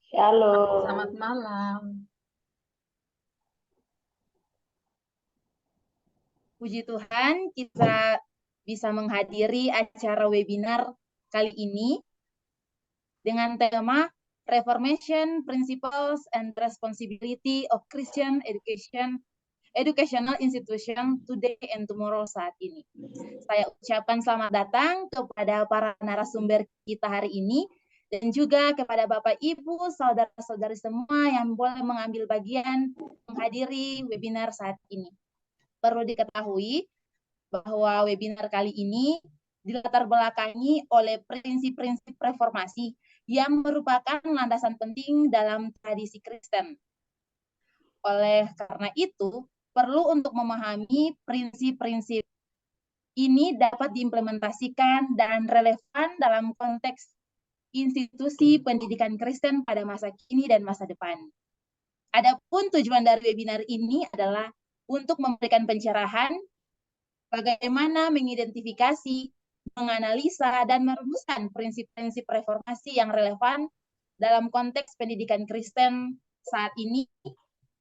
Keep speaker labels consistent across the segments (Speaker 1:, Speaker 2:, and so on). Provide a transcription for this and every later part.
Speaker 1: Selamat
Speaker 2: Shalom.
Speaker 1: malam.
Speaker 3: Puji Tuhan, kita bisa menghadiri acara webinar kali ini dengan tema Reformation Principles and Responsibility of Christian Educational Institution Today and Tomorrow saat ini. Saya ucapkan selamat datang kepada para narasumber kita hari ini dan juga kepada Bapak, Ibu, saudara-saudari semua yang boleh mengambil bagian menghadiri webinar saat ini. Perlu diketahui bahwa webinar kali ini dilatar belakangi oleh prinsip-prinsip reformasi yang merupakan landasan penting dalam tradisi Kristen. Oleh karena itu, perlu untuk memahami prinsip-prinsip ini dapat diimplementasikan dan relevan dalam konteks institusi pendidikan Kristen pada masa kini dan masa depan. Adapun tujuan dari webinar ini adalah untuk memberikan pencerahan bagaimana mengidentifikasi, menganalisa, dan merumuskan prinsip-prinsip reformasi yang relevan dalam konteks pendidikan Kristen saat ini,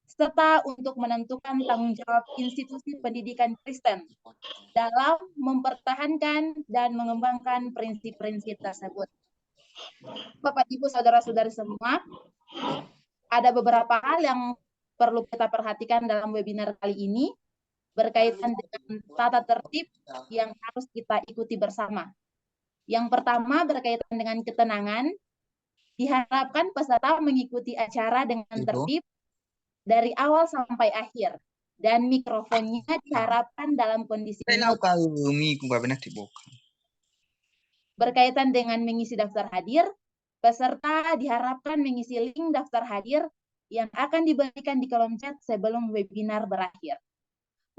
Speaker 3: serta untuk menentukan tanggung jawab institusi pendidikan Kristen dalam mempertahankan dan mengembangkan prinsip-prinsip tersebut. Bapak, Ibu, saudara-saudari semua, ada beberapa hal yang perlu kita perhatikan dalam webinar kali ini berkaitan dengan tata tertib yang harus kita ikuti bersama. Yang pertama berkaitan dengan ketenangan, diharapkan peserta mengikuti acara dengan tertib dari awal sampai akhir, dan mikrofonnya diharapkan dalam kondisi mute. Berkaitan dengan mengisi daftar hadir, peserta diharapkan mengisi link daftar hadir yang akan diberikan di kolom chat sebelum webinar berakhir.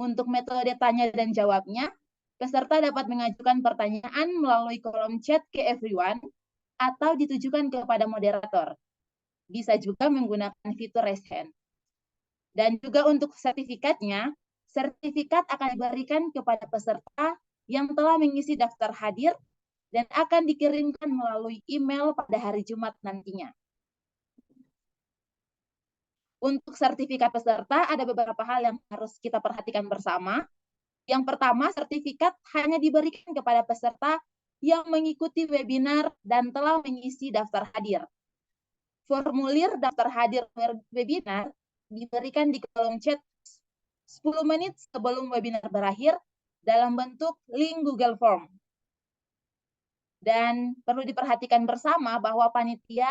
Speaker 3: Untuk metode tanya dan jawabnya, peserta dapat mengajukan pertanyaan melalui kolom chat ke everyone atau ditujukan kepada moderator. Bisa juga menggunakan fitur raise hand. Dan juga untuk sertifikatnya, sertifikat akan diberikan kepada peserta yang telah mengisi daftar hadir dan akan dikirimkan melalui email pada hari Jumat nantinya. Untuk sertifikat peserta, ada beberapa hal yang harus kita perhatikan bersama. Yang pertama, sertifikat hanya diberikan kepada peserta yang mengikuti webinar dan telah mengisi daftar hadir. Formulir daftar hadir webinar diberikan di kolom chat 10 menit sebelum webinar berakhir dalam bentuk link Google Form. Dan perlu diperhatikan bersama bahwa panitia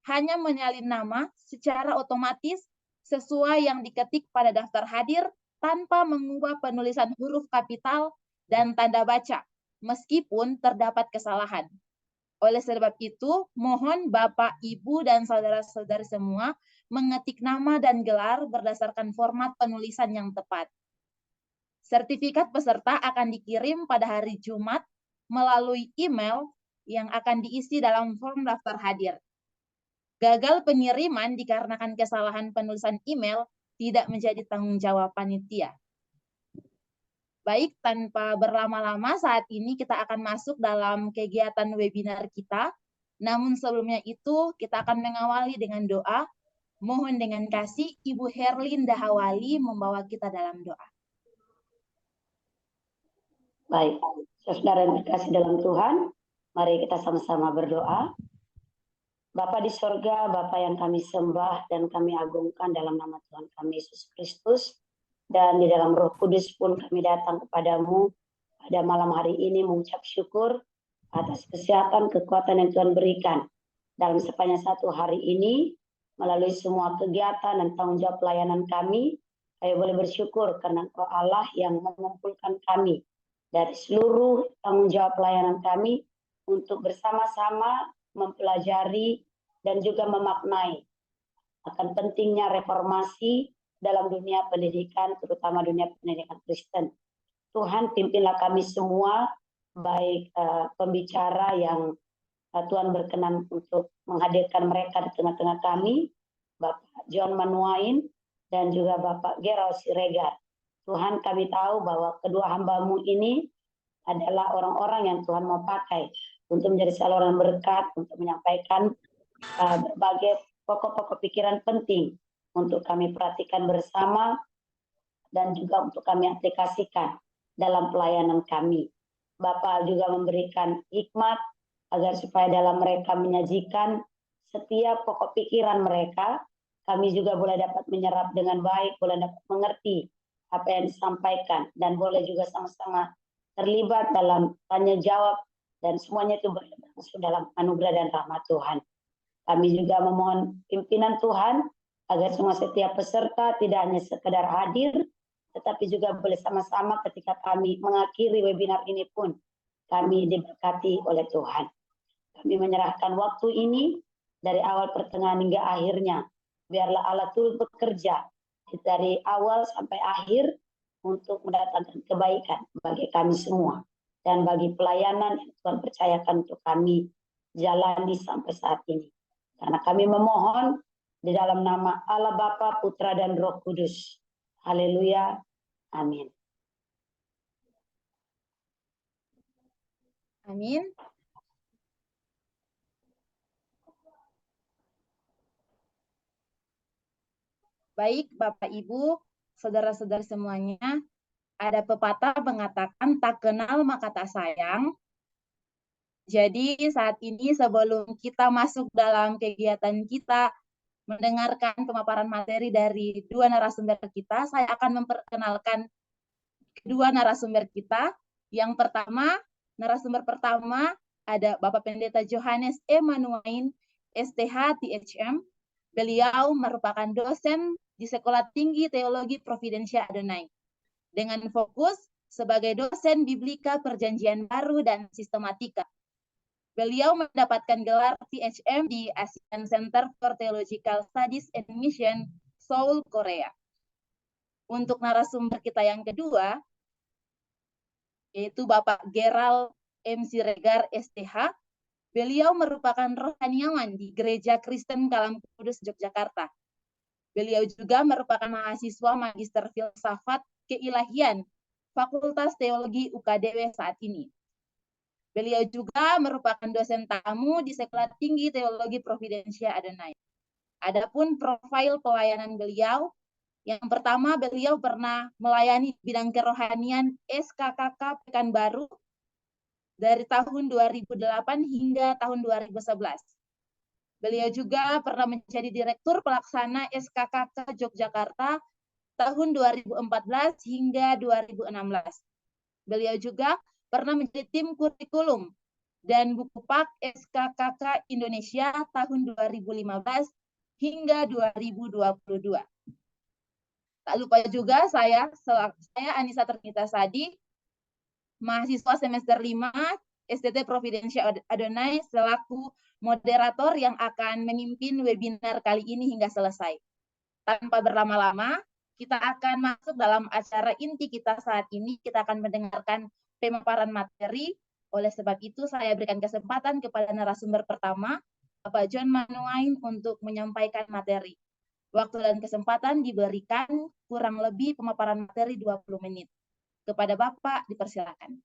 Speaker 3: hanya menyalin nama secara otomatis sesuai yang diketik pada daftar hadir tanpa mengubah penulisan huruf kapital dan tanda baca, meskipun terdapat kesalahan. Oleh sebab itu, mohon Bapak, Ibu, dan saudara-saudari semua mengetik nama dan gelar berdasarkan format penulisan yang tepat. Sertifikat peserta akan dikirim pada hari Jumat melalui email yang akan diisi dalam form daftar hadir. Gagal pengiriman dikarenakan kesalahan penulisan email tidak menjadi tanggung jawab panitia. Baik, tanpa berlama-lama saat ini kita akan masuk dalam kegiatan webinar kita. Namun sebelumnya itu kita akan mengawali dengan doa. Mohon dengan kasih Ibu Herlin Dahawali membawa kita dalam doa.
Speaker 2: Baik, saudara yang terkasih dalam Tuhan, mari kita sama-sama berdoa. Bapa di sorga, Bapa yang kami sembah dan kami agungkan dalam nama Tuhan kami Yesus Kristus, dan di dalam Roh Kudus pun kami datang kepadamu pada malam hari ini mengucap syukur atas kesehatan, kekuatan yang Tuhan berikan dalam sepanjang satu hari ini, melalui semua kegiatan dan tanggung jawab pelayanan kami. Kami boleh bersyukur karena Engkau Allah yang mengumpulkan kami dari seluruh tanggung jawab pelayanan kami untuk bersama-sama mempelajari dan juga memaknai akan pentingnya reformasi dalam dunia pendidikan, terutama dunia pendidikan Kristen. Tuhan, pimpinlah kami semua, baik pembicara yang Tuhan berkenan untuk menghadirkan mereka di tengah-tengah kami, Bapak John Manuain dan juga Bapak Gerald Siregar. Tuhan, kami tahu bahwa kedua hamba-Mu ini adalah orang-orang yang Tuhan mau pakai untuk menjadi saluran berkat, untuk menyampaikan berbagai pokok-pokok pikiran penting untuk kami perhatikan bersama dan juga untuk kami aplikasikan dalam pelayanan kami. Bapak juga memberikan hikmat agar supaya dalam mereka menyajikan setiap pokok pikiran mereka, kami juga boleh dapat menyerap dengan baik, boleh dapat mengerti apa yang disampaikan, dan boleh juga sama-sama terlibat dalam tanya jawab, dan semuanya itu berlangsung dalam anugerah dan rahmat Tuhan. Kami juga memohon pimpinan Tuhan agar semua setiap peserta tidak hanya sekedar hadir, tetapi juga boleh sama-sama ketika kami mengakhiri webinar ini pun kami diberkati oleh Tuhan. Kami menyerahkan waktu ini dari awal pertengahan hingga akhirnya. Biarlah Allah turut bekerja dari awal sampai akhir untuk mendatangkan kebaikan bagi kami semua dan bagi pelayanan yang Tuhan percayakan untuk kami jalani sampai saat ini. Karena kami memohon di dalam nama Allah Bapa, Putra, dan Roh Kudus. Haleluya. Amin.
Speaker 3: Amin. Baik, Bapak Ibu, saudara-saudara semuanya, ada pepatah mengatakan tak kenal maka tak sayang. Jadi saat ini sebelum kita masuk dalam kegiatan kita mendengarkan pemaparan materi dari dua narasumber kita, saya akan memperkenalkan kedua narasumber kita. Yang pertama, narasumber pertama ada Bapak Pendeta Johannes E. Manuain, STH THM. Beliau merupakan dosen di Sekolah Tinggi Teologi Providensia Adonai dengan fokus sebagai dosen Biblika Perjanjian Baru dan Sistematika. Beliau mendapatkan gelar THM di Asian Center for Theological Studies and Mission, Seoul, Korea. Untuk narasumber kita yang kedua, yaitu Bapak Gerald M. Siregar, STH. Beliau merupakan rohaniawan di Gereja Kristen Kalam Kudus, Yogyakarta. Beliau juga merupakan mahasiswa Magister Filsafat Keilahian, Fakultas Teologi UKDW saat ini. Beliau juga merupakan dosen tamu di Sekolah Tinggi Teologi Providensia Adonai. Adapun profil pelayanan beliau, yang pertama beliau pernah melayani bidang kerohanian SKKK Pekanbaru dari tahun 2008 hingga tahun 2011. Beliau juga pernah menjadi Direktur Pelaksana SKKK Yogyakarta tahun 2014 hingga 2016. Beliau juga pernah menjadi tim kurikulum dan buku pak SKKK Indonesia tahun 2015 hingga 2022. Tak lupa juga saya Anissa Ternita Sadi, mahasiswa semester 5 STT Providensia Adonai selaku moderator yang akan memimpin webinar kali ini hingga selesai. Tanpa berlama-lama, kita akan masuk dalam acara inti kita saat ini. Kita akan mendengarkan pemaparan materi. Oleh sebab itu, saya berikan kesempatan kepada narasumber pertama, Bapak John Manuain, untuk menyampaikan materi. Waktu dan kesempatan diberikan kurang lebih pemaparan materi 20 menit. Kepada Bapak, dipersilakan.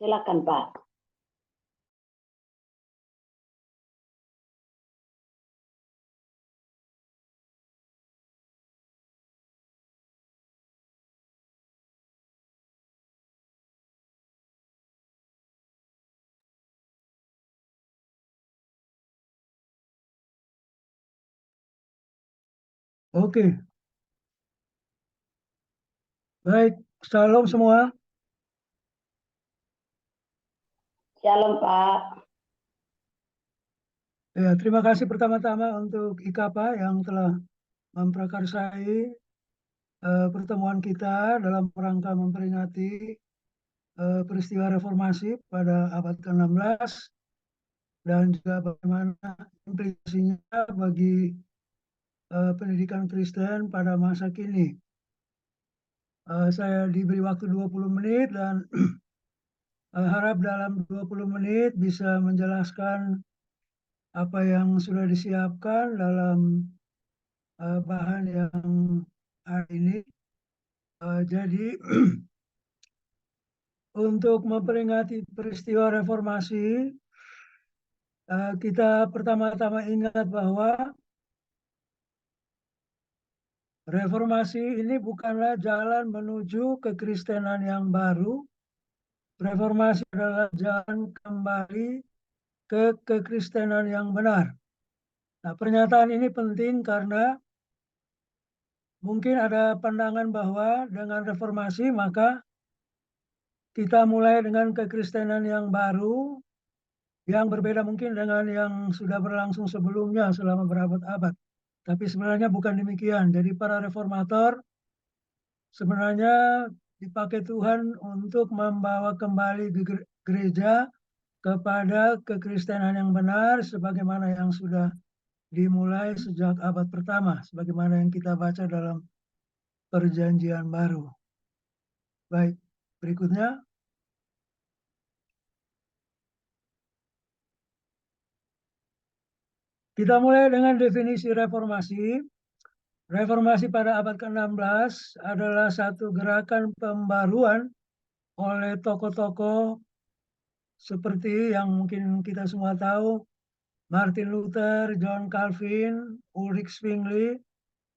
Speaker 2: Silakan, Pak.
Speaker 1: Oke, Baik, shalom semua.
Speaker 2: Shalom Pak.
Speaker 1: Ya, terima kasih pertama-tama untuk IKAPA yang telah memprakarsai pertemuan kita dalam rangka memperingati peristiwa reformasi pada abad ke-16 dan juga bagaimana implikasinya bagi pendidikan Kristen pada masa kini. Saya diberi waktu 20 menit dan harap dalam 20 menit bisa menjelaskan apa yang sudah disiapkan dalam bahan yang hari ini. Jadi untuk memperingati peristiwa reformasi, kita pertama-tama ingat bahwa reformasi ini bukanlah jalan menuju kekristenan yang baru. Reformasi adalah jalan kembali ke kekristenan yang benar. Nah, pernyataan ini penting karena mungkin ada pandangan bahwa dengan reformasi maka kita mulai dengan kekristenan yang baru, yang berbeda mungkin dengan yang sudah berlangsung sebelumnya selama berabad-abad. Tapi sebenarnya bukan demikian. Jadi para reformator sebenarnya dipakai Tuhan untuk membawa kembali gereja kepada kekristenan yang benar sebagaimana yang sudah dimulai sejak abad pertama, sebagaimana yang kita baca dalam Perjanjian Baru. Baik, berikutnya. Kita mulai dengan definisi reformasi. Reformasi pada abad ke-16 adalah satu gerakan pembaruan oleh tokoh-tokoh seperti yang mungkin kita semua tahu, Martin Luther, John Calvin, Ulrich Zwingli,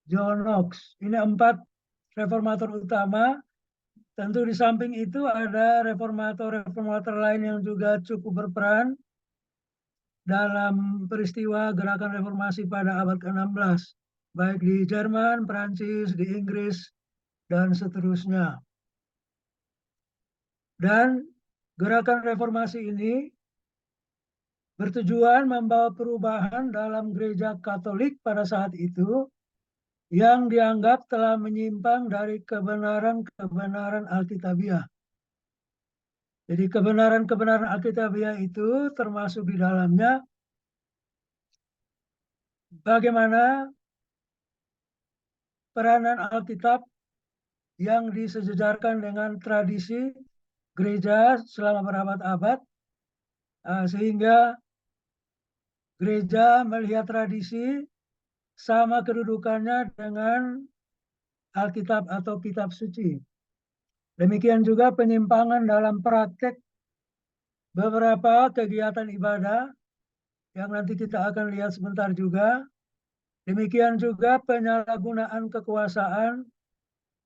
Speaker 1: John Knox. Ini 4 reformator utama. Tentu di samping itu ada reformator-reformator lain yang juga cukup berperan dalam peristiwa gerakan reformasi pada abad ke-16. Baik di Jerman, Prancis, di Inggris, dan seterusnya. Dan gerakan reformasi ini bertujuan membawa perubahan dalam gereja Katolik pada saat itu yang dianggap telah menyimpang dari kebenaran-kebenaran Alkitabiah. Jadi kebenaran-kebenaran Alkitabiah itu termasuk di dalamnya bagaimana peranan Alkitab yang disejajarkan dengan tradisi gereja selama berabad-abad, sehingga gereja melihat tradisi sama kedudukannya dengan Alkitab atau kitab suci. Demikian juga penyimpangan dalam praktek beberapa kegiatan ibadah yang nanti kita akan lihat sebentar juga. Demikian juga penyalahgunaan kekuasaan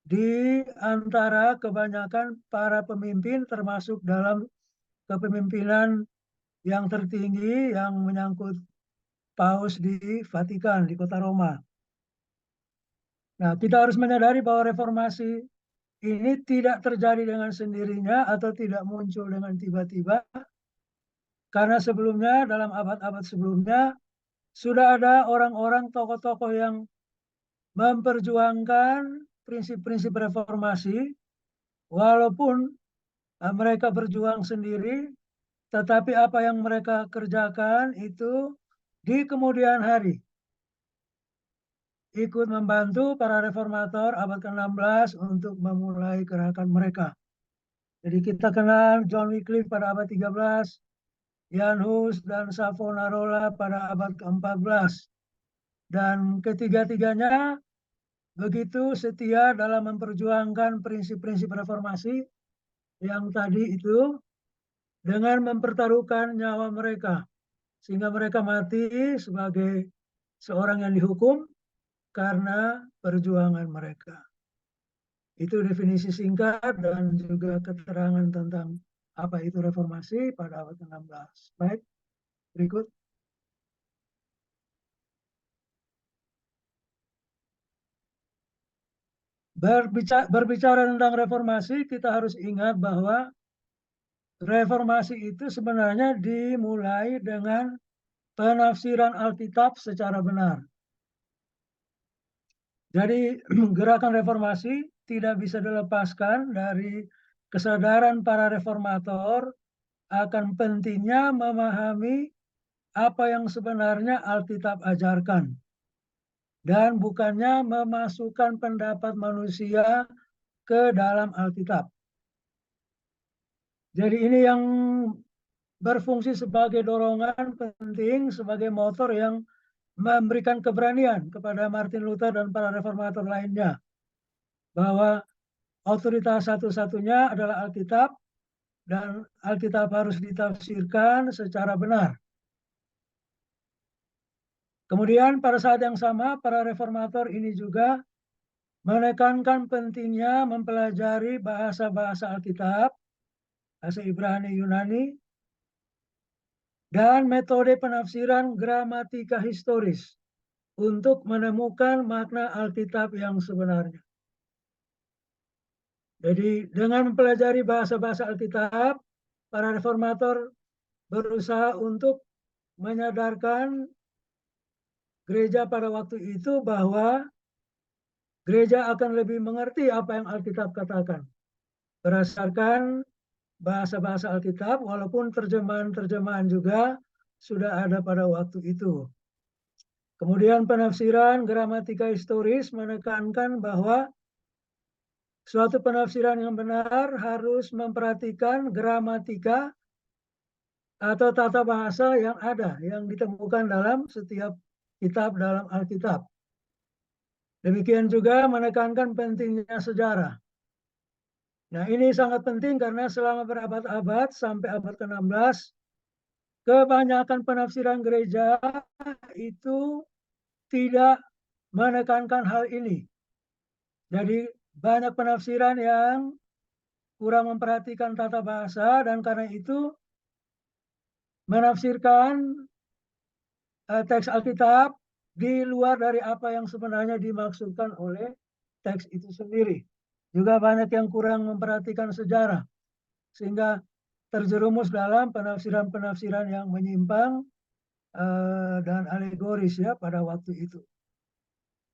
Speaker 1: di antara kebanyakan para pemimpin termasuk dalam kepemimpinan yang tertinggi yang menyangkut Paus di Vatikan, di kota Roma. Nah, kita harus menyadari bahwa reformasi ini tidak terjadi dengan sendirinya atau tidak muncul dengan tiba-tiba. Karena sebelumnya, dalam abad-abad sebelumnya, sudah ada orang-orang tokoh-tokoh yang memperjuangkan prinsip-prinsip reformasi, walaupun mereka berjuang sendiri, tetapi apa yang mereka kerjakan itu di kemudian hari ikut membantu para reformator abad ke-16 untuk memulai gerakan mereka. Jadi kita kenal John Wycliffe pada abad 13, Jan Hus dan Savonarola pada abad ke-14. Dan ketiga-tiganya begitu setia dalam memperjuangkan prinsip-prinsip reformasi yang tadi itu dengan mempertaruhkan nyawa mereka. Sehingga mereka mati sebagai seorang yang dihukum karena perjuangan mereka. Itu definisi singkat dan juga keterangan tentang apa itu reformasi pada abad ke-16. Baik, berikut. Berbicara tentang reformasi, kita harus ingat bahwa reformasi itu sebenarnya dimulai dengan penafsiran Alkitab secara benar. Jadi gerakan reformasi tidak bisa dilepaskan dari kesadaran para reformator akan pentingnya memahami apa yang sebenarnya Alkitab ajarkan. Dan bukannya memasukkan pendapat manusia ke dalam Alkitab. Jadi ini yang berfungsi sebagai dorongan penting, sebagai motor yang memberikan keberanian kepada Martin Luther dan para reformator lainnya. Bahwa otoritas satu-satunya adalah Alkitab, dan Alkitab harus ditafsirkan secara benar. Kemudian pada saat yang sama, para reformator ini juga menekankan pentingnya mempelajari bahasa-bahasa Alkitab, bahasa Ibrani, Yunani, dan metode penafsiran gramatika historis untuk menemukan makna Alkitab yang sebenarnya. Jadi dengan mempelajari bahasa-bahasa Alkitab, para reformator berusaha untuk menyadarkan gereja pada waktu itu bahwa gereja akan lebih mengerti apa yang Alkitab katakan. Berdasarkan bahasa-bahasa Alkitab, walaupun terjemahan-terjemahan juga sudah ada pada waktu itu. Kemudian penafsiran gramatika historis menekankan bahwa suatu penafsiran yang benar harus memperhatikan gramatika atau tata bahasa yang ada, yang ditemukan dalam setiap kitab dalam Alkitab. Demikian juga menekankan pentingnya sejarah. Nah, ini sangat penting karena selama berabad-abad sampai abad ke-16, kebanyakan penafsiran gereja itu tidak menekankan hal ini. Jadi banyak penafsiran yang kurang memperhatikan tata bahasa, dan karena itu menafsirkan teks Alkitab di luar dari apa yang sebenarnya dimaksudkan oleh teks itu sendiri. Juga banyak yang kurang memperhatikan sejarah, sehingga terjerumus dalam penafsiran-penafsiran yang menyimpang dan alegoris ya pada waktu itu.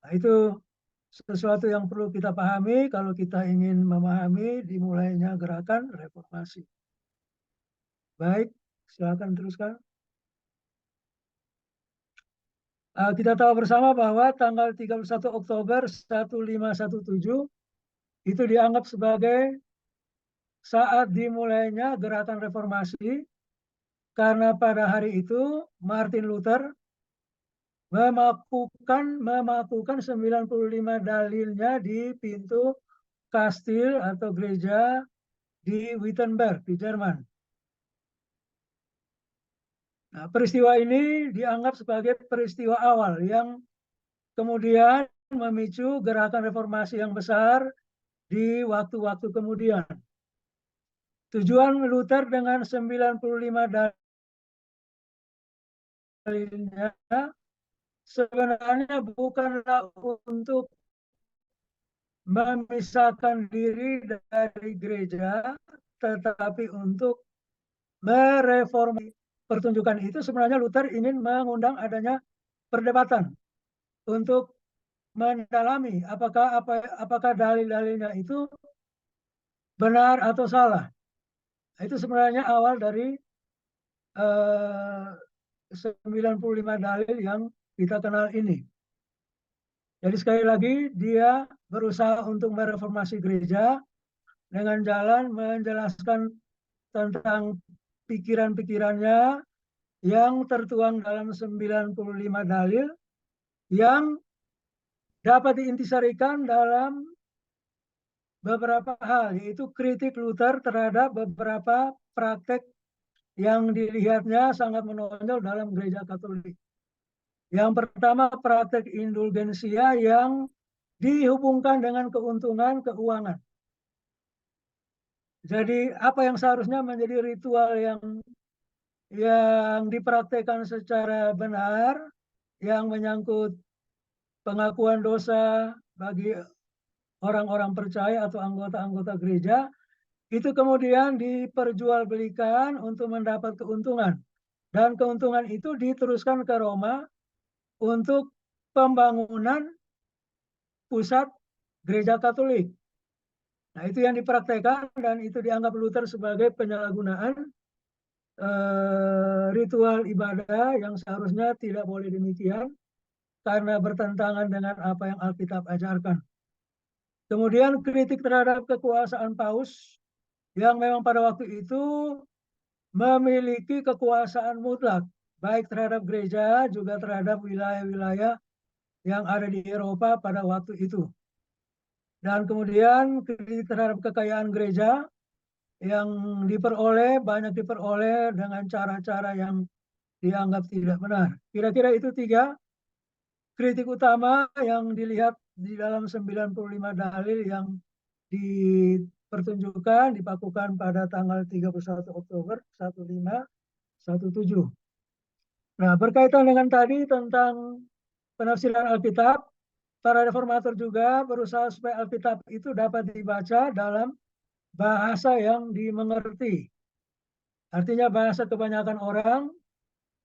Speaker 1: Nah, itu sesuatu yang perlu kita pahami kalau kita ingin memahami dimulainya gerakan reformasi. Baik, silakan teruskan. Kita tahu bersama bahwa tanggal 31 Oktober 1517 itu dianggap sebagai saat dimulainya gerakan reformasi, karena pada hari itu Martin Luther memakukan 95 dalilnya di pintu kastil atau gereja di Wittenberg di Jerman. Nah, peristiwa ini dianggap sebagai peristiwa awal yang kemudian memicu gerakan reformasi yang besar di waktu-waktu kemudian. Tujuan Luther dengan 95 dalilnya sebenarnya bukanlah untuk memisahkan diri dari gereja, tetapi untuk mereformasi. Pertunjukan itu sebenarnya Luther ingin mengundang adanya perdebatan untuk mendalami apakah dalil-dalilnya itu benar atau salah. Itu sebenarnya awal dari 95 dalil yang kita kenal ini. Jadi sekali lagi dia berusaha untuk mereformasi gereja dengan jalan menjelaskan tentang pikiran-pikirannya yang tertuang dalam 95 dalil yang dapat diintisarikan dalam beberapa hal, yaitu kritik Luther terhadap beberapa praktek yang dilihatnya sangat menonjol dalam gereja Katolik. Yang pertama, praktek indulgensia yang dihubungkan dengan keuntungan keuangan. Jadi apa yang seharusnya menjadi ritual yang dipraktekkan secara benar, yang menyangkut pengakuan dosa bagi orang-orang percaya atau anggota-anggota gereja itu kemudian diperjualbelikan untuk mendapat keuntungan. Dan keuntungan itu diteruskan ke Roma untuk pembangunan pusat gereja Katolik. Nah, itu yang dipraktekkan dan itu dianggap Luther sebagai penyalahgunaan ritual ibadah yang seharusnya tidak boleh demikian karena bertentangan dengan apa yang Alkitab ajarkan. Kemudian kritik terhadap kekuasaan Paus yang memang pada waktu itu memiliki kekuasaan mutlak baik terhadap gereja juga terhadap wilayah-wilayah yang ada di Eropa pada waktu itu. Dan kemudian kritik terhadap kekayaan gereja yang banyak diperoleh dengan cara-cara yang dianggap tidak benar. Kira-kira itu 3 kritik utama yang dilihat di dalam 95 dalil yang dipertunjukkan, dipakukan pada tanggal 31 Oktober 1517. Nah, berkaitan dengan tadi tentang penafsiran Alkitab, para reformator juga berusaha supaya Alkitab itu dapat dibaca dalam bahasa yang dimengerti. Artinya bahasa kebanyakan orang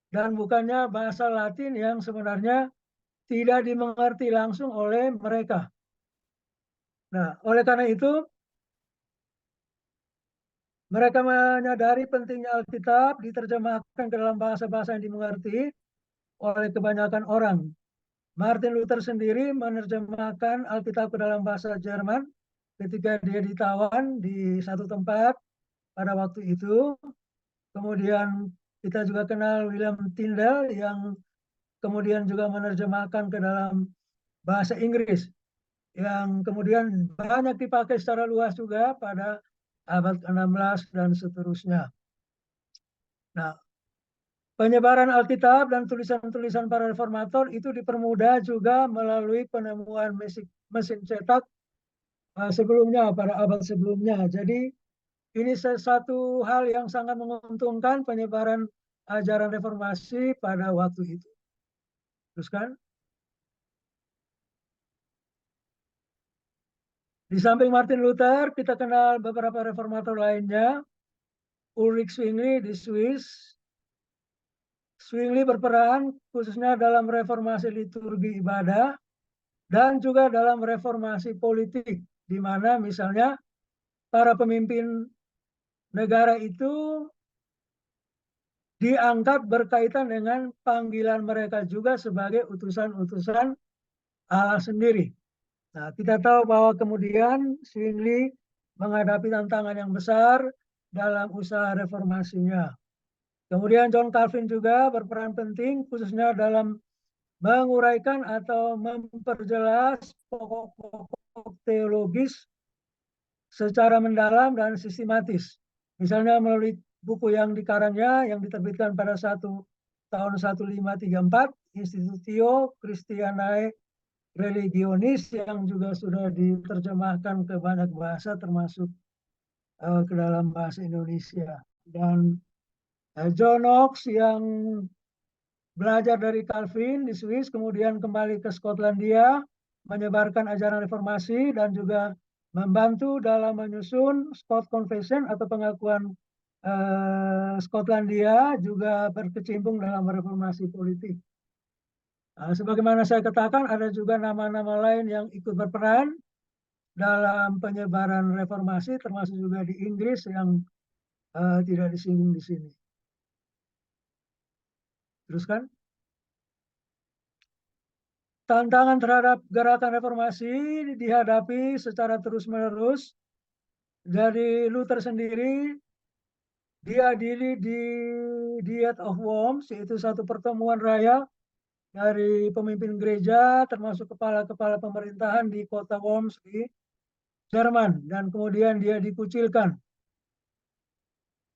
Speaker 1: dan bukannya bahasa Latin yang sebenarnya tidak dimengerti langsung oleh mereka. Nah, oleh karena itu, mereka menyadari pentingnya Alkitab diterjemahkan ke dalam bahasa-bahasa yang dimengerti oleh kebanyakan orang. Martin Luther sendiri menerjemahkan Alkitab ke dalam bahasa Jerman ketika dia ditawan di satu tempat pada waktu itu. Kemudian kita juga kenal William Tyndale yang kemudian juga menerjemahkan ke dalam bahasa Inggris yang kemudian banyak dipakai secara luas juga pada abad ke-16 dan seterusnya. Nah, penyebaran Alkitab dan tulisan-tulisan para reformator itu dipermudah juga melalui penemuan mesin cetak sebelumnya, pada abad sebelumnya. Jadi ini satu hal yang sangat menguntungkan penyebaran ajaran reformasi pada waktu itu. Teruskan. Di samping Martin Luther, kita kenal beberapa reformator lainnya. Ulrich Zwingli di Swiss. Zwingli berperan khususnya dalam reformasi liturgi ibadah dan juga dalam reformasi politik, di mana misalnya para pemimpin negara itu diangkat berkaitan dengan panggilan mereka juga sebagai utusan-utusan Allah sendiri. Nah, kita tahu bahwa kemudian Zwingli menghadapi tantangan yang besar dalam usaha reformasinya. Kemudian John Calvin juga berperan penting khususnya dalam menguraikan atau memperjelas pokok-pokok teologis secara mendalam dan sistematis. Misalnya melalui buku yang dikarangnya yang diterbitkan pada tahun 1534, Institutio Christianae Religionis, yang juga sudah diterjemahkan ke banyak bahasa termasuk ke dalam bahasa Indonesia. Dan John Knox yang belajar dari Calvin di Swiss, kemudian kembali ke Skotlandia, menyebarkan ajaran reformasi dan juga membantu dalam menyusun Scott Confession atau pengakuan Skotlandia, juga berkecimpung dalam reformasi politik. Sebagaimana saya katakan, ada juga nama-nama lain yang ikut berperan dalam penyebaran reformasi, termasuk juga di Inggris yang tidak disinggung di sini. Teruskan. Tantangan terhadap gerakan reformasi dihadapi secara terus-menerus. Dari Luther sendiri diadili di Diet of Worms, yaitu satu pertemuan raya dari pemimpin gereja termasuk kepala-kepala pemerintahan di kota Worms di Jerman, dan kemudian dia dikucilkan.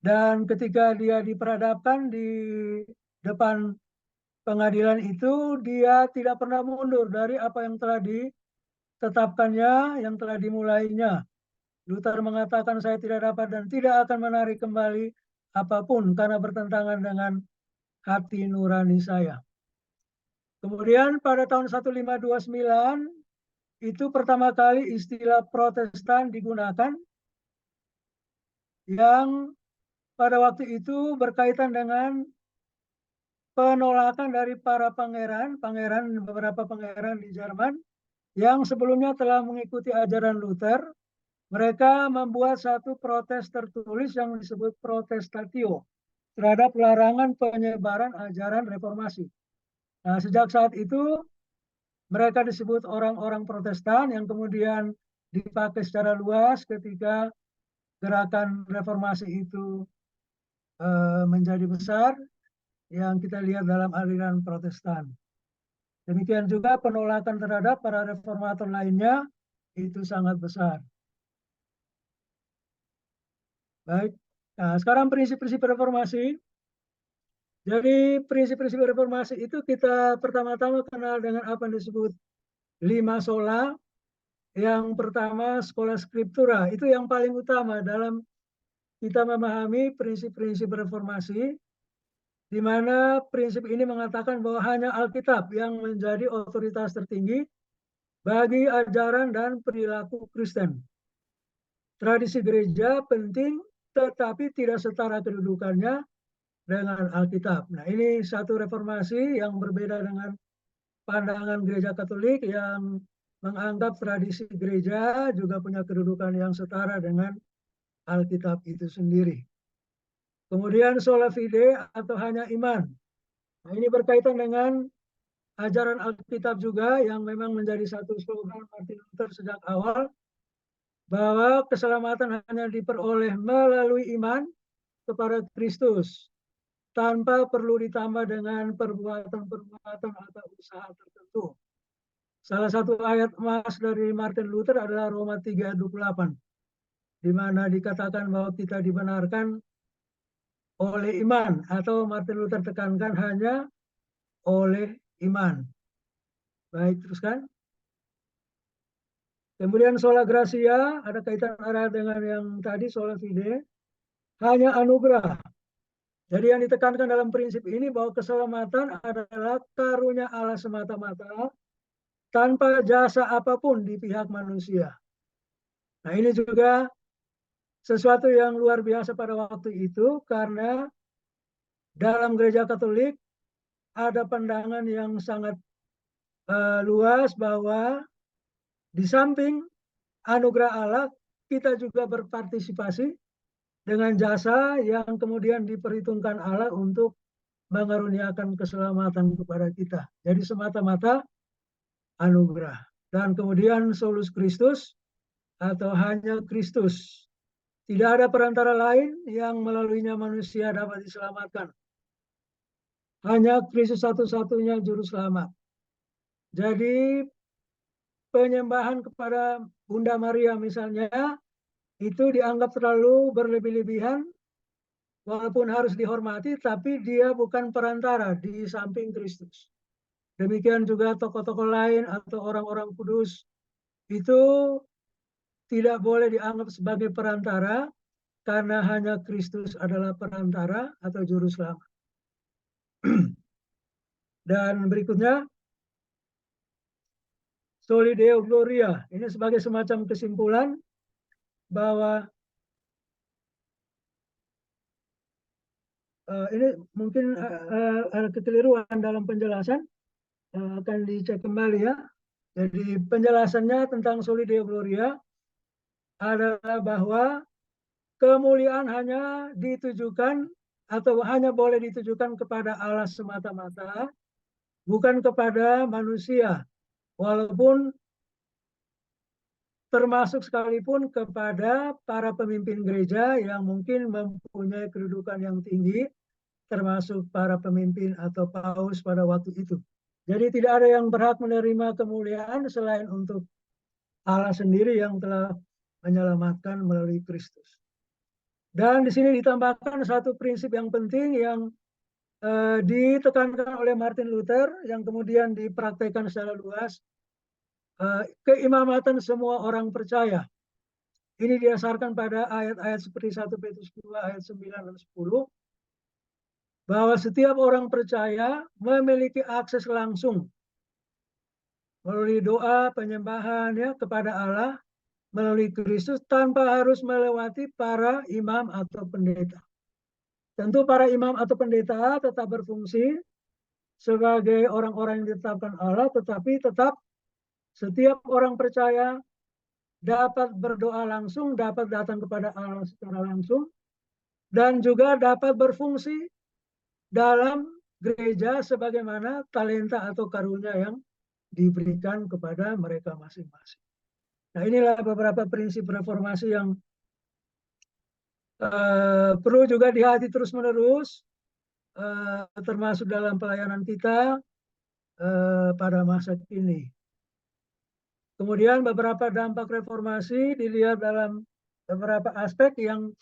Speaker 1: Dan ketika dia diperhadapkan di depan pengadilan itu, dia tidak pernah mundur dari apa yang telah ditetapkannya, yang telah dimulainya. Luther mengatakan, saya tidak dapat dan tidak akan menarik kembali apapun karena bertentangan dengan hati nurani saya. Kemudian pada tahun 1529, itu pertama kali istilah Protestan digunakan, yang pada waktu itu berkaitan dengan penolakan dari para beberapa pangeran di Jerman yang sebelumnya telah mengikuti ajaran Luther. Mereka membuat satu protes tertulis yang disebut Protestatio terhadap larangan penyebaran ajaran reformasi. Nah, sejak saat itu mereka disebut orang-orang Protestan yang kemudian dipakai secara luas ketika gerakan reformasi itu menjadi besar, yang kita lihat dalam aliran Protestan. Demikian juga penolakan terhadap para reformator lainnya itu sangat besar. Baik, nah sekarang prinsip-prinsip reformasi. Jadi prinsip-prinsip reformasi itu kita pertama-tama kenal dengan apa yang disebut 5 sola. Yang pertama sekolah scriptura, itu yang paling utama dalam kita memahami prinsip-prinsip reformasi, di mana prinsip ini mengatakan bahwa hanya Alkitab yang menjadi otoritas tertinggi bagi ajaran dan perilaku Kristen. Tradisi gereja penting, tetapi tidak setara kedudukannya dengan Alkitab. Nah, ini satu reformasi yang berbeda dengan pandangan gereja Katolik yang menganggap tradisi gereja juga punya kedudukan yang setara dengan Alkitab itu sendiri. Kemudian sola fide atau hanya iman. Nah, ini berkaitan dengan ajaran Alkitab juga yang memang menjadi satu slogan Martin Luther sejak awal, bahwa keselamatan hanya diperoleh melalui iman kepada Kristus tanpa perlu ditambah dengan perbuatan-perbuatan atau usaha tertentu. Salah satu ayat emas dari Martin Luther adalah Roma 3:28, di mana dikatakan bahwa kita dibenarkan oleh iman, atau Martin Luther tekankan hanya oleh iman. Baik, teruskan. Kemudian sola gratia, ada kaitan erat dengan yang tadi sola fide, hanya anugerah. Jadi yang ditekankan dalam prinsip ini bahwa keselamatan adalah karunia Allah semata-mata tanpa jasa apapun di pihak manusia. Nah, ini juga sesuatu yang luar biasa pada waktu itu, karena dalam gereja Katolik ada pandangan yang sangat luas bahwa di samping anugerah Allah, kita juga berpartisipasi dengan jasa yang kemudian diperhitungkan Allah untuk mengaruniakan keselamatan kepada kita. Jadi semata-mata anugerah. Dan kemudian solus Christus atau hanya Kristus. Tidak ada perantara lain yang melaluinya manusia dapat diselamatkan. Hanya Kristus satu-satunya juru selamat. Jadi penyembahan kepada Bunda Maria misalnya, itu dianggap terlalu berlebih-lebihan, walaupun harus dihormati, tapi dia bukan perantara di samping Kristus. Demikian juga tokoh-tokoh lain atau orang-orang kudus itu tidak boleh dianggap sebagai perantara, karena hanya Kristus adalah perantara atau juru selamat. Dan berikutnya, Soli Deo Gloria. Ini sebagai semacam kesimpulan bahwa ini mungkin ada kekeliruan dalam penjelasan, akan dicek kembali ya. Jadi penjelasannya tentang Soli Deo Gloria adalah bahwa kemuliaan hanya ditujukan atau hanya boleh ditujukan kepada Allah semata-mata, bukan kepada manusia, walaupun termasuk sekalipun kepada para pemimpin gereja yang mungkin mempunyai kedudukan yang tinggi, termasuk para pemimpin atau paus pada waktu itu. Jadi tidak ada yang berhak menerima kemuliaan selain untuk Allah sendiri yang telah menyelamatkan melalui Kristus. Dan di sini ditambahkan satu prinsip yang penting yang ditekankan oleh Martin Luther, yang kemudian dipraktekkan secara luas, keimamatan semua orang percaya. Ini didasarkan pada ayat-ayat seperti 1 Petrus 2 ayat 9 dan 10, bahwa setiap orang percaya memiliki akses langsung melalui doa penyembahan ya kepada Allah melalui Kristus tanpa harus melewati para imam atau pendeta. Tentu para imam atau pendeta tetap berfungsi sebagai orang-orang yang ditetapkan Allah, tetapi tetap setiap orang percaya dapat berdoa langsung, dapat datang kepada Allah secara langsung, dan juga dapat berfungsi dalam gereja sebagaimana talenta atau karunia yang diberikan kepada mereka masing-masing. Nah, inilah beberapa prinsip reformasi yang perlu juga dihati terus-menerus, termasuk dalam pelayanan kita pada masa kini. Kemudian beberapa dampak reformasi dilihat dalam beberapa aspek yang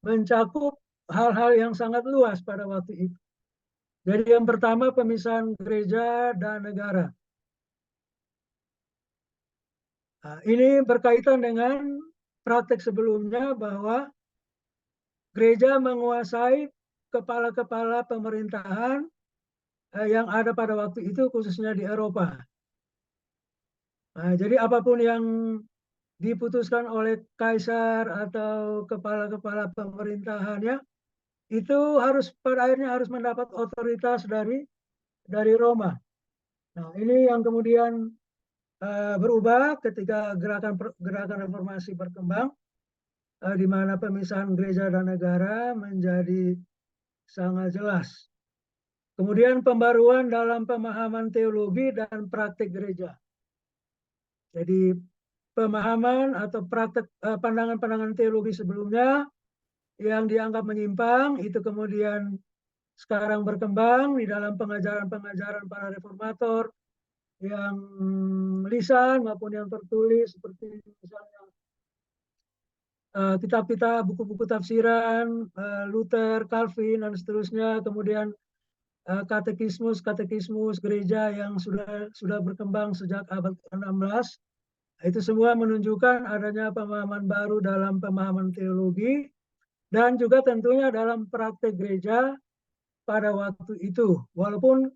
Speaker 1: mencakup hal-hal yang sangat luas pada waktu itu. Jadi yang pertama pemisahan gereja dan negara. Nah, ini berkaitan dengan praktek sebelumnya bahwa gereja menguasai kepala-kepala pemerintahan yang ada pada waktu itu khususnya di Eropa. Nah, jadi apapun yang diputuskan oleh kaisar atau kepala-kepala pemerintahannya itu harus pada akhirnya harus mendapat otoritas dari Roma. Nah, ini yang kemudian berubah ketika gerakan reformasi berkembang, di mana pemisahan gereja dan negara menjadi sangat jelas. Kemudian pembaruan dalam pemahaman teologi dan praktik gereja. Jadi pemahaman atau praktek pandangan-pandangan teologi sebelumnya yang dianggap menyimpang itu kemudian sekarang berkembang di dalam pengajaran-pengajaran para reformator yang lisan maupun yang tertulis seperti misalnya kitab-kitab, buku-buku tafsiran, Luther, Calvin, dan seterusnya. Kemudian katekismus gereja yang sudah berkembang sejak abad ke-16. Itu semua menunjukkan adanya pemahaman baru dalam pemahaman teologi dan juga tentunya dalam praktek gereja pada waktu itu. Walaupun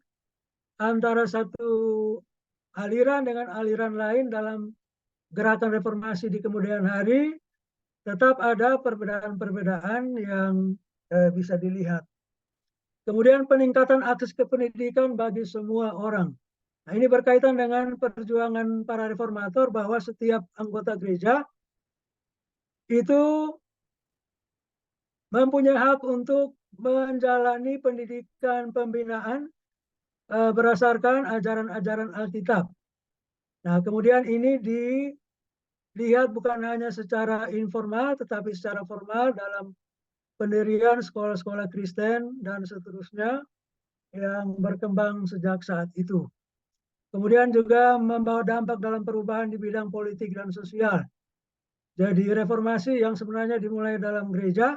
Speaker 1: antara satu aliran dengan aliran lain dalam gerakan reformasi di kemudian hari, tetap ada perbedaan-perbedaan yang bisa dilihat. Kemudian peningkatan akses ke pendidikan bagi semua orang. Nah, ini berkaitan dengan perjuangan para reformator bahwa setiap anggota gereja itu mempunyai hak untuk menjalani pendidikan pembinaan berdasarkan ajaran-ajaran Alkitab. Nah, kemudian ini dilihat bukan hanya secara informal, tetapi secara formal dalam pendirian sekolah-sekolah Kristen dan seterusnya yang berkembang sejak saat itu. Kemudian juga membawa dampak dalam perubahan di bidang politik dan sosial. Jadi reformasi yang sebenarnya dimulai dalam gereja,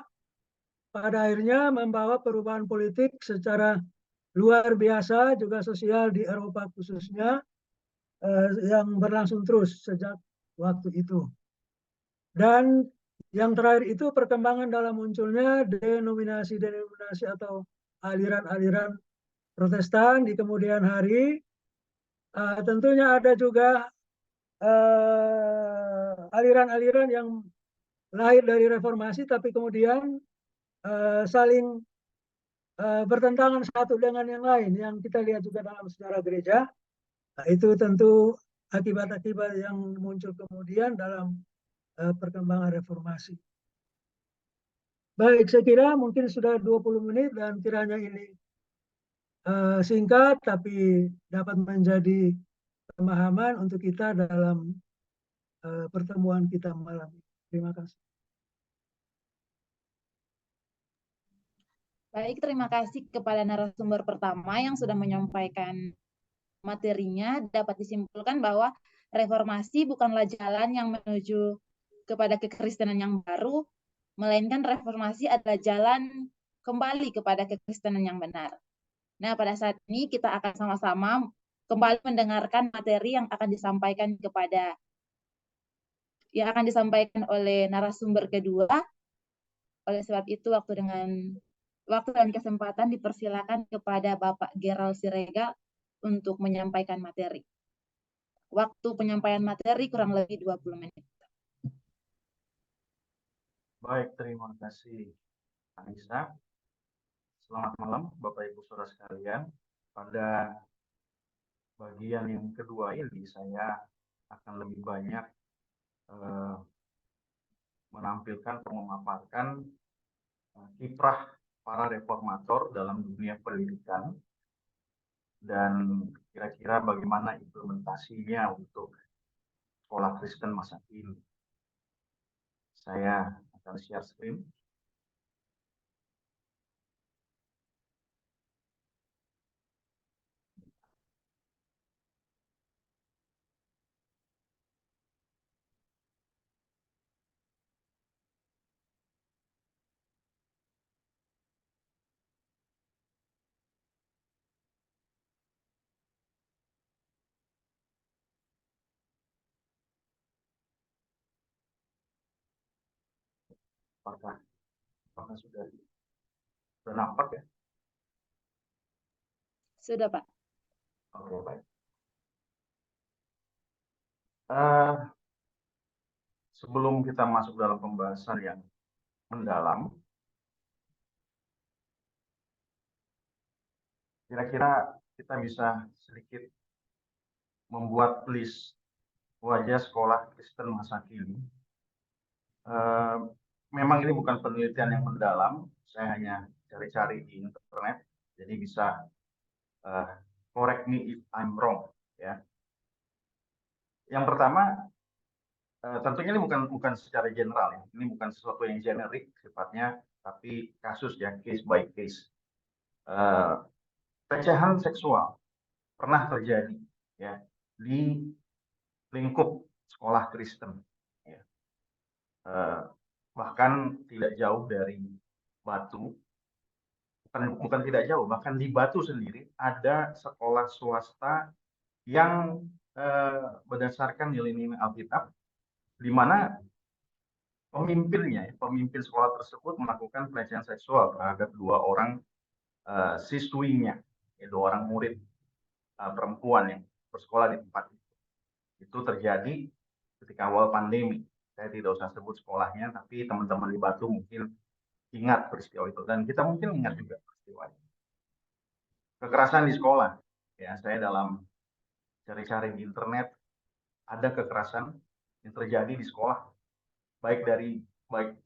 Speaker 1: pada akhirnya membawa perubahan politik secara luar biasa, juga sosial di Eropa khususnya, yang berlangsung terus sejak waktu itu. Dan yang terakhir itu perkembangan dalam munculnya denominasi atau aliran-aliran Protestan di kemudian hari. Tentunya ada juga aliran-aliran yang lahir dari reformasi tapi kemudian saling bertentangan satu dengan yang lain yang kita lihat juga dalam sejarah gereja. Nah, itu tentu akibat-akibat yang muncul kemudian dalam perkembangan reformasi. Baik, saya kira mungkin sudah 20 menit dan kiranya ini singkat tapi dapat menjadi pemahaman untuk kita dalam pertemuan kita malam ini. Terima kasih.
Speaker 3: Baik, terima kasih kepada narasumber pertama yang sudah menyampaikan materinya. Dapat disimpulkan bahwa reformasi bukanlah jalan yang menuju kepada kekristenan yang baru, melainkan reformasi adalah jalan kembali kepada kekristenan yang benar. Nah, pada saat ini kita akan sama-sama kembali mendengarkan materi yang akan disampaikan oleh narasumber kedua. Oleh sebab itu, waktu dan kesempatan dipersilakan kepada Bapak Gerald Siregar untuk menyampaikan materi. Waktu penyampaian materi kurang lebih 20 menit.
Speaker 4: Baik, terima kasih Anissa. Selamat malam Bapak Ibu Saudara sekalian. Pada bagian yang kedua ini saya akan lebih banyak menampilkan atau memaparkan kiprah para reformator dalam dunia pendidikan dan kira-kira bagaimana implementasinya untuk sekolah Kristen masa kini. Saya akan share screen. Apakah sudah nampak ya?
Speaker 3: Sudah, Pak.
Speaker 4: Oke, baik. Sebelum kita masuk dalam pembahasan yang mendalam, kira-kira kita bisa sedikit membuat list wajah sekolah Kristen masa kini. Memang ini bukan penelitian yang mendalam, saya hanya cari-cari di internet, jadi bisa correct me if I'm wrong, ya. Yang pertama, tentunya ini bukan secara general ya, ini bukan sesuatu yang generik sifatnya, tapi kasus ya, case by case. Pelecehan seksual pernah terjadi ya di lingkup sekolah Kristen, ya. Bahkan tidak jauh dari Batu, bukan tidak jauh, bahkan di Batu sendiri ada sekolah swasta yang berdasarkan nilai-nilai Alkitab, di mana pemimpin sekolah tersebut melakukan pelecehan seksual terhadap 2 orang siswinya, ya, 2 orang murid perempuan yang bersekolah di tempat itu. Itu terjadi ketika awal pandemi. Saya tidak usah sebut sekolahnya, tapi teman-teman di Batu mungkin ingat peristiwa itu, dan kita mungkin ingat juga peristiwa itu. Kekerasan di sekolah, ya, saya dalam cari-cari di internet ada kekerasan yang terjadi di sekolah, baik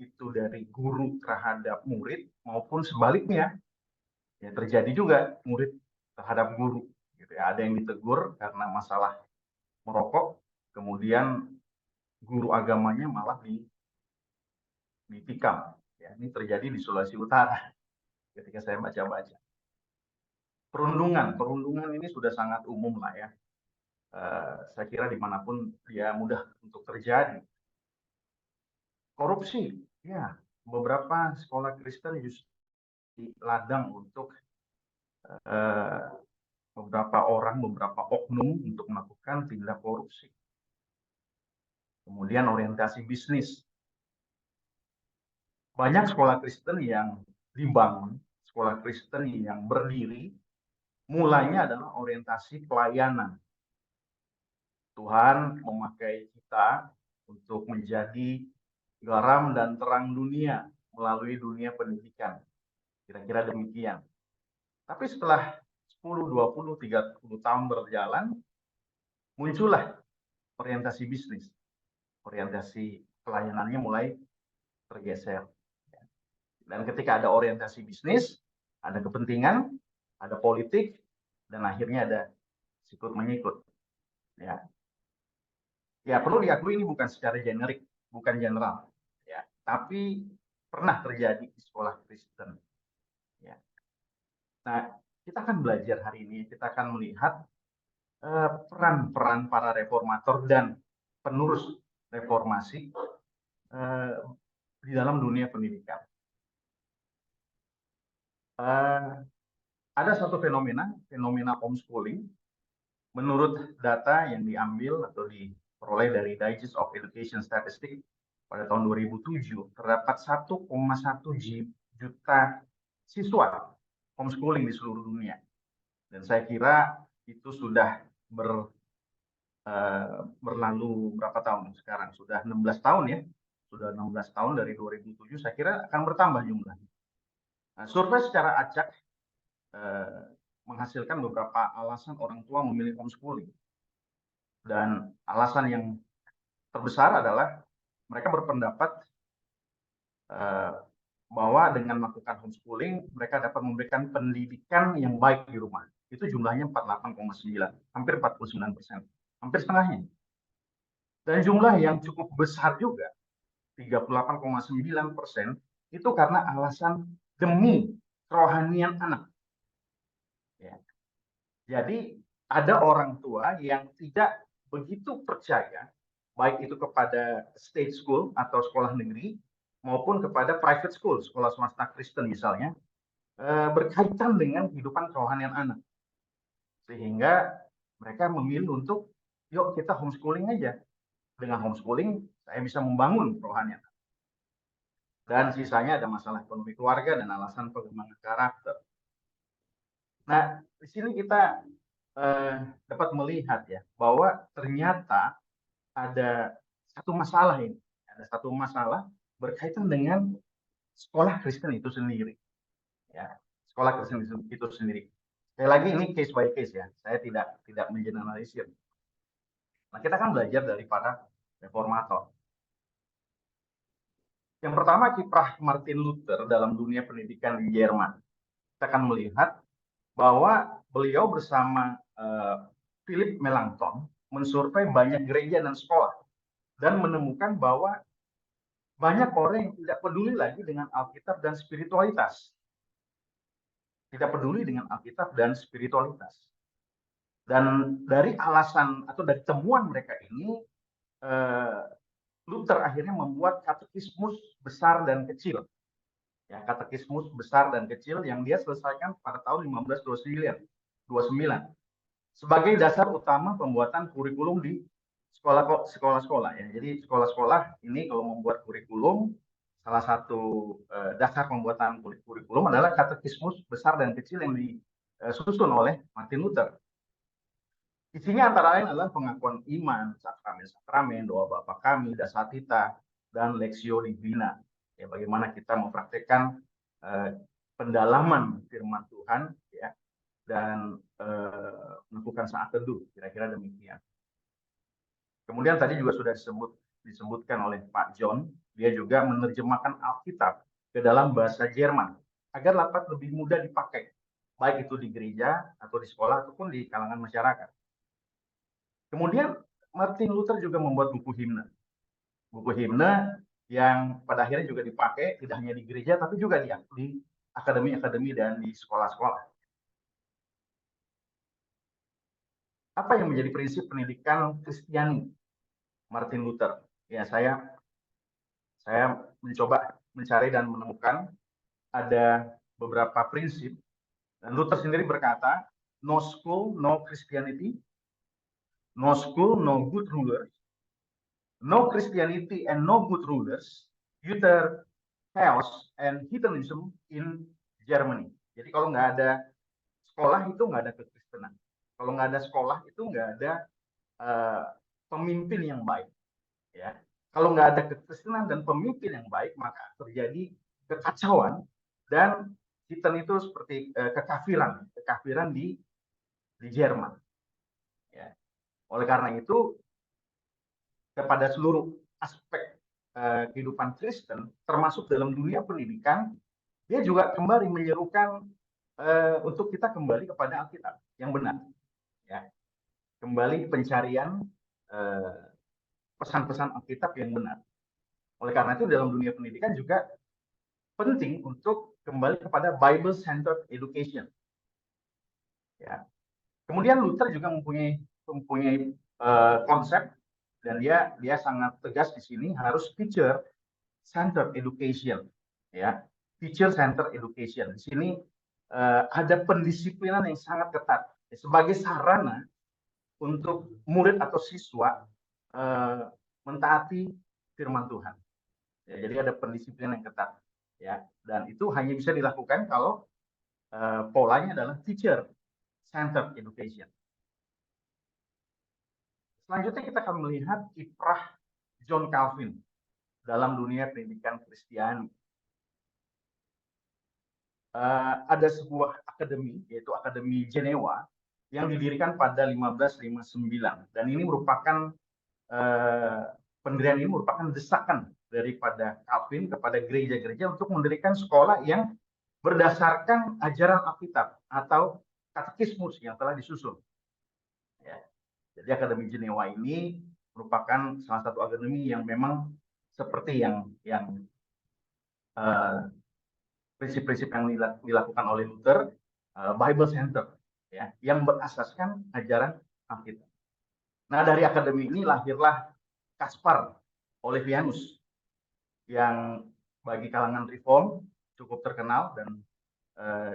Speaker 4: itu dari guru terhadap murid maupun sebaliknya, ya, terjadi juga murid terhadap guru, gitu ya. Ada yang ditegur karena masalah merokok, kemudian guru agamanya malah ditikam. Ya, ini terjadi di Sulawesi Utara ketika saya baca-baca. Perundungan ini sudah sangat umum lah ya. Saya kira dimanapun dia mudah untuk terjadi. Korupsi, ya, beberapa sekolah Kristen justru diladang untuk beberapa oknum untuk melakukan tindak korupsi. Kemudian orientasi bisnis. Banyak sekolah Kristen yang dibangun, sekolah Kristen yang berdiri, mulanya adalah orientasi pelayanan. Tuhan memakai kita untuk menjadi garam dan terang dunia melalui dunia pendidikan. Kira-kira demikian. Tapi setelah 10, 20, 30 tahun berjalan, muncullah orientasi bisnis. Orientasi pelayanannya mulai tergeser. Dan ketika ada orientasi bisnis, ada kepentingan, ada politik, dan akhirnya ada sikut-menyikut. Ya, perlu diakui ini bukan secara generik, bukan general, ya, tapi pernah terjadi di sekolah Kristen. Ya. Nah, kita akan belajar hari ini, kita akan melihat peran-peran para reformator dan penerus reformasi di dalam dunia pendidikan. Ada satu fenomena homeschooling. Menurut data yang diambil atau diperoleh dari Digest of Education Statistics pada tahun 2007, terdapat 1,1 juta siswa homeschooling di seluruh dunia. Dan saya kira itu sudah berlalu berapa tahun sekarang? Sudah 16 tahun ya. Sudah 16 tahun dari 2007, saya kira akan bertambah jumlahnya. Nah, survei secara acak menghasilkan beberapa alasan orang tua memilih homeschooling. Dan alasan yang terbesar adalah mereka berpendapat bahwa dengan melakukan homeschooling, mereka dapat memberikan pendidikan yang baik di rumah. Itu jumlahnya 48,9, hampir 49%, hampir setengahnya. Dan jumlah yang cukup besar juga, 38,9%, itu karena alasan demi kerohanian anak. Ya. Jadi ada orang tua yang tidak begitu percaya, baik itu kepada state school atau sekolah negeri, maupun kepada private school, sekolah swasta Kristen misalnya, berkaitan dengan kehidupan kerohanian anak. Sehingga mereka memilih untuk, yuk kita homeschooling aja. Dengan homeschooling, saya bisa membangun kerohanian. Dan sisanya ada masalah ekonomi keluarga dan alasan pengembangan karakter. Nah, di sini kita dapat melihat ya, bahwa ternyata ada satu masalah ini. Ada satu masalah berkaitan dengan sekolah Kristen itu sendiri. Ya, sekolah Kristen itu sendiri. Sekali lagi ini case by case ya. Saya tidak mengeneralisir. Nah, kita kan belajar dari para reformator. Yang pertama, kiprah Martin Luther dalam dunia pendidikan di Jerman. Kita akan melihat bahwa beliau bersama Philip Melanchthon mensurvei banyak gereja dan sekolah dan menemukan bahwa banyak orang yang tidak peduli lagi dengan Alkitab dan spiritualitas. Tidak peduli dengan Alkitab dan spiritualitas. Dan dari alasan atau dari temuan mereka ini, Luther akhirnya membuat katekismus besar dan kecil. Ya, katekismus besar dan kecil yang dia selesaikan pada tahun 1529 sebagai dasar utama pembuatan kurikulum di sekolah-sekolah ya. Jadi sekolah-sekolah ini kalau membuat kurikulum, salah satu dasar pembuatan kurikulum adalah katekismus besar dan kecil yang disusun oleh Martin Luther. Isinya antara lain adalah pengakuan iman, sakramen-sakramen, doa Bapa Kami, Dasatita, dan Lexio Divina. Ya, bagaimana kita mempraktekkan pendalaman firman Tuhan ya, dan melakukan saat teduh, kira-kira demikian. Kemudian tadi juga sudah disebutkan oleh Pak John, dia juga menerjemahkan Alkitab ke dalam bahasa Jerman agar dapat lebih mudah dipakai, baik itu di gereja atau di sekolah ataupun di kalangan masyarakat. Kemudian Martin Luther juga membuat buku himne. Buku himne yang pada akhirnya juga dipakai tidak hanya di gereja tapi juga di akademi-akademi dan di sekolah-sekolah. Apa yang menjadi prinsip pendidikan Kristiani Martin Luther? Ya, saya mencoba mencari dan menemukan ada beberapa prinsip. Dan Luther sendiri berkata, no school, no Christianity, no school, no good rulers, no Christianity and no good rulers, utter chaos and heathenism in Germany. Jadi kalau nggak ada sekolah itu nggak ada kekristenan. Kalau nggak ada sekolah itu nggak ada pemimpin yang baik. Ya. Kalau nggak ada kekristenan dan pemimpin yang baik, maka terjadi kekacauan dan heathen itu seperti kekafiran di Jerman. Ya. Oleh karena itu, kepada seluruh aspek kehidupan Kristen, termasuk dalam dunia pendidikan, dia juga kembali menyerukan untuk kita kembali kepada Alkitab yang benar. Ya. Kembali pencarian pesan-pesan Alkitab yang benar. Oleh karena itu dalam dunia pendidikan juga penting untuk kembali kepada Bible-centered education. Ya. Kemudian Luther juga mempunyai konsep dan dia sangat tegas di sini harus teacher-centered education. Ya, teacher-centered education. Di sini ada pendisiplinan yang sangat ketat sebagai sarana untuk murid atau siswa mentaati firman Tuhan. Ya, jadi ada pendisiplinan yang ketat. Ya, dan itu hanya bisa dilakukan kalau polanya adalah teacher-centered education. Selanjutnya kita akan melihat kiprah John Calvin dalam dunia pendidikan Kristiani. Ada sebuah akademi, yaitu Akademi Jenewa, yang didirikan pada 1559, dan ini merupakan pendirian ini merupakan desakan daripada Calvin kepada gereja-gereja untuk mendirikan sekolah yang berdasarkan ajaran Alkitab atau katekismus yang telah disusun. Ya. Jadi Akademi Jenewa ini merupakan salah satu akademi yang memang seperti yang prinsip-prinsip yang dilakukan oleh Luther, Bible Center, ya, yang berasaskan ajaran Alkitab. Nah, dari akademi ini lahirlah Caspar Olevianus, yang bagi kalangan Reform cukup terkenal, dan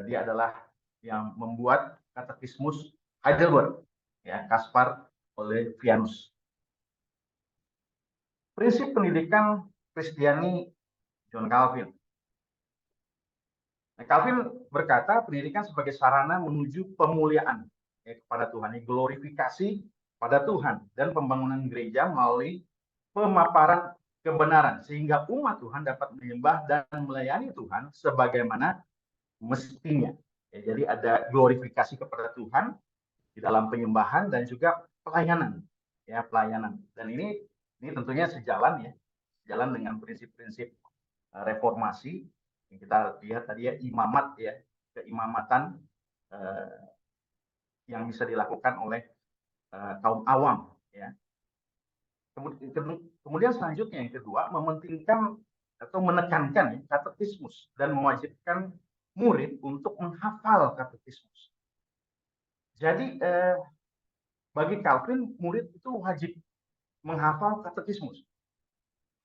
Speaker 4: dia adalah yang membuat katekismus Heidelberg, ya, Caspar Olevianus. Prinsip pendidikan Kristiani John Calvin. Nah, Calvin berkata pendidikan sebagai sarana menuju pemuliaan, ya, kepada Tuhan, glorifikasi pada Tuhan, dan pembangunan gereja melalui pemaparan kebenaran, sehingga umat Tuhan dapat menyembah dan melayani Tuhan sebagaimana mestinya. Ya, jadi ada glorifikasi kepada Tuhan di dalam penyembahan dan juga pelayanan, ya, pelayanan. Dan ini tentunya sejalan dengan prinsip-prinsip reformasi yang kita lihat tadi, ya, imamat, ya, keimamatan yang bisa dilakukan oleh kaum awam, ya. Kemudian selanjutnya yang kedua, mementingkan atau menekankan, ya, katekismus dan mewajibkan murid untuk menghafal katekismus. Jadi bagi Calvin, murid itu wajib menghafal katekismus,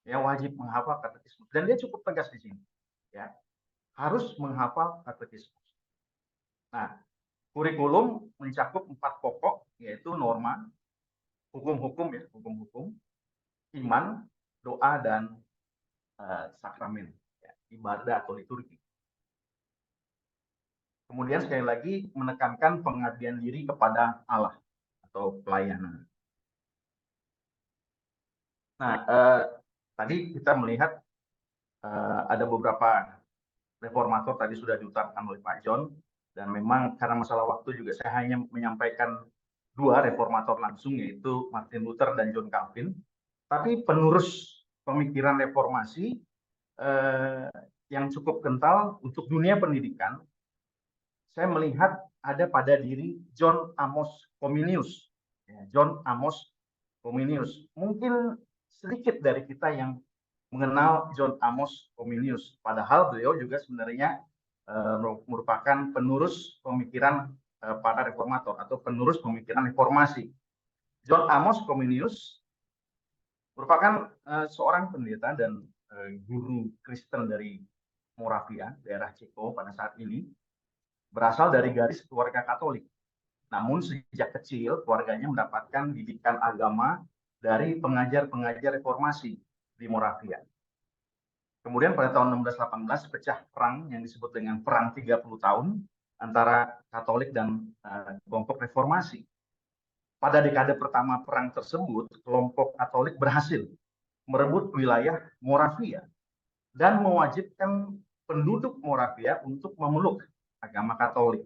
Speaker 4: ya, wajib menghafal katekismus, dan dia cukup tegas di sini, ya, harus menghafal katekismus. Nah, kurikulum mencakup 4 pokok, yaitu norma, hukum-hukum, ya, hukum-hukum, iman, doa, dan sakramen, ya, ibadah atau liturgi. Kemudian sekali lagi menekankan pengabdian diri kepada Allah atau pelayanan. Nah, tadi kita melihat ada beberapa reformator tadi sudah diutarakan oleh Pak John, dan memang karena masalah waktu juga saya hanya menyampaikan 2 reformator langsung, yaitu Martin Luther dan John Calvin. Tapi penerus pemikiran reformasi yang cukup kental untuk dunia pendidikan, saya melihat ada pada diri John Amos Comenius. Ya, John Amos Comenius. Mungkin sedikit dari kita yang mengenal John Amos Comenius, padahal beliau juga sebenarnya merupakan penerus pemikiran para reformator atau penerus pemikiran reformasi. John Amos Comenius merupakan seorang pendeta dan guru Kristen dari Moravia, daerah Ceko pada saat ini, berasal dari garis keluarga Katolik. Namun sejak kecil keluarganya mendapatkan didikan agama dari pengajar-pengajar reformasi di Moravia. Kemudian pada tahun 1618 pecah perang yang disebut dengan Perang 30 tahun antara Katolik dan kelompok reformasi. Pada dekade pertama perang tersebut, kelompok Katolik berhasil merebut wilayah Moravia dan mewajibkan penduduk Moravia untuk memeluk agama Katolik.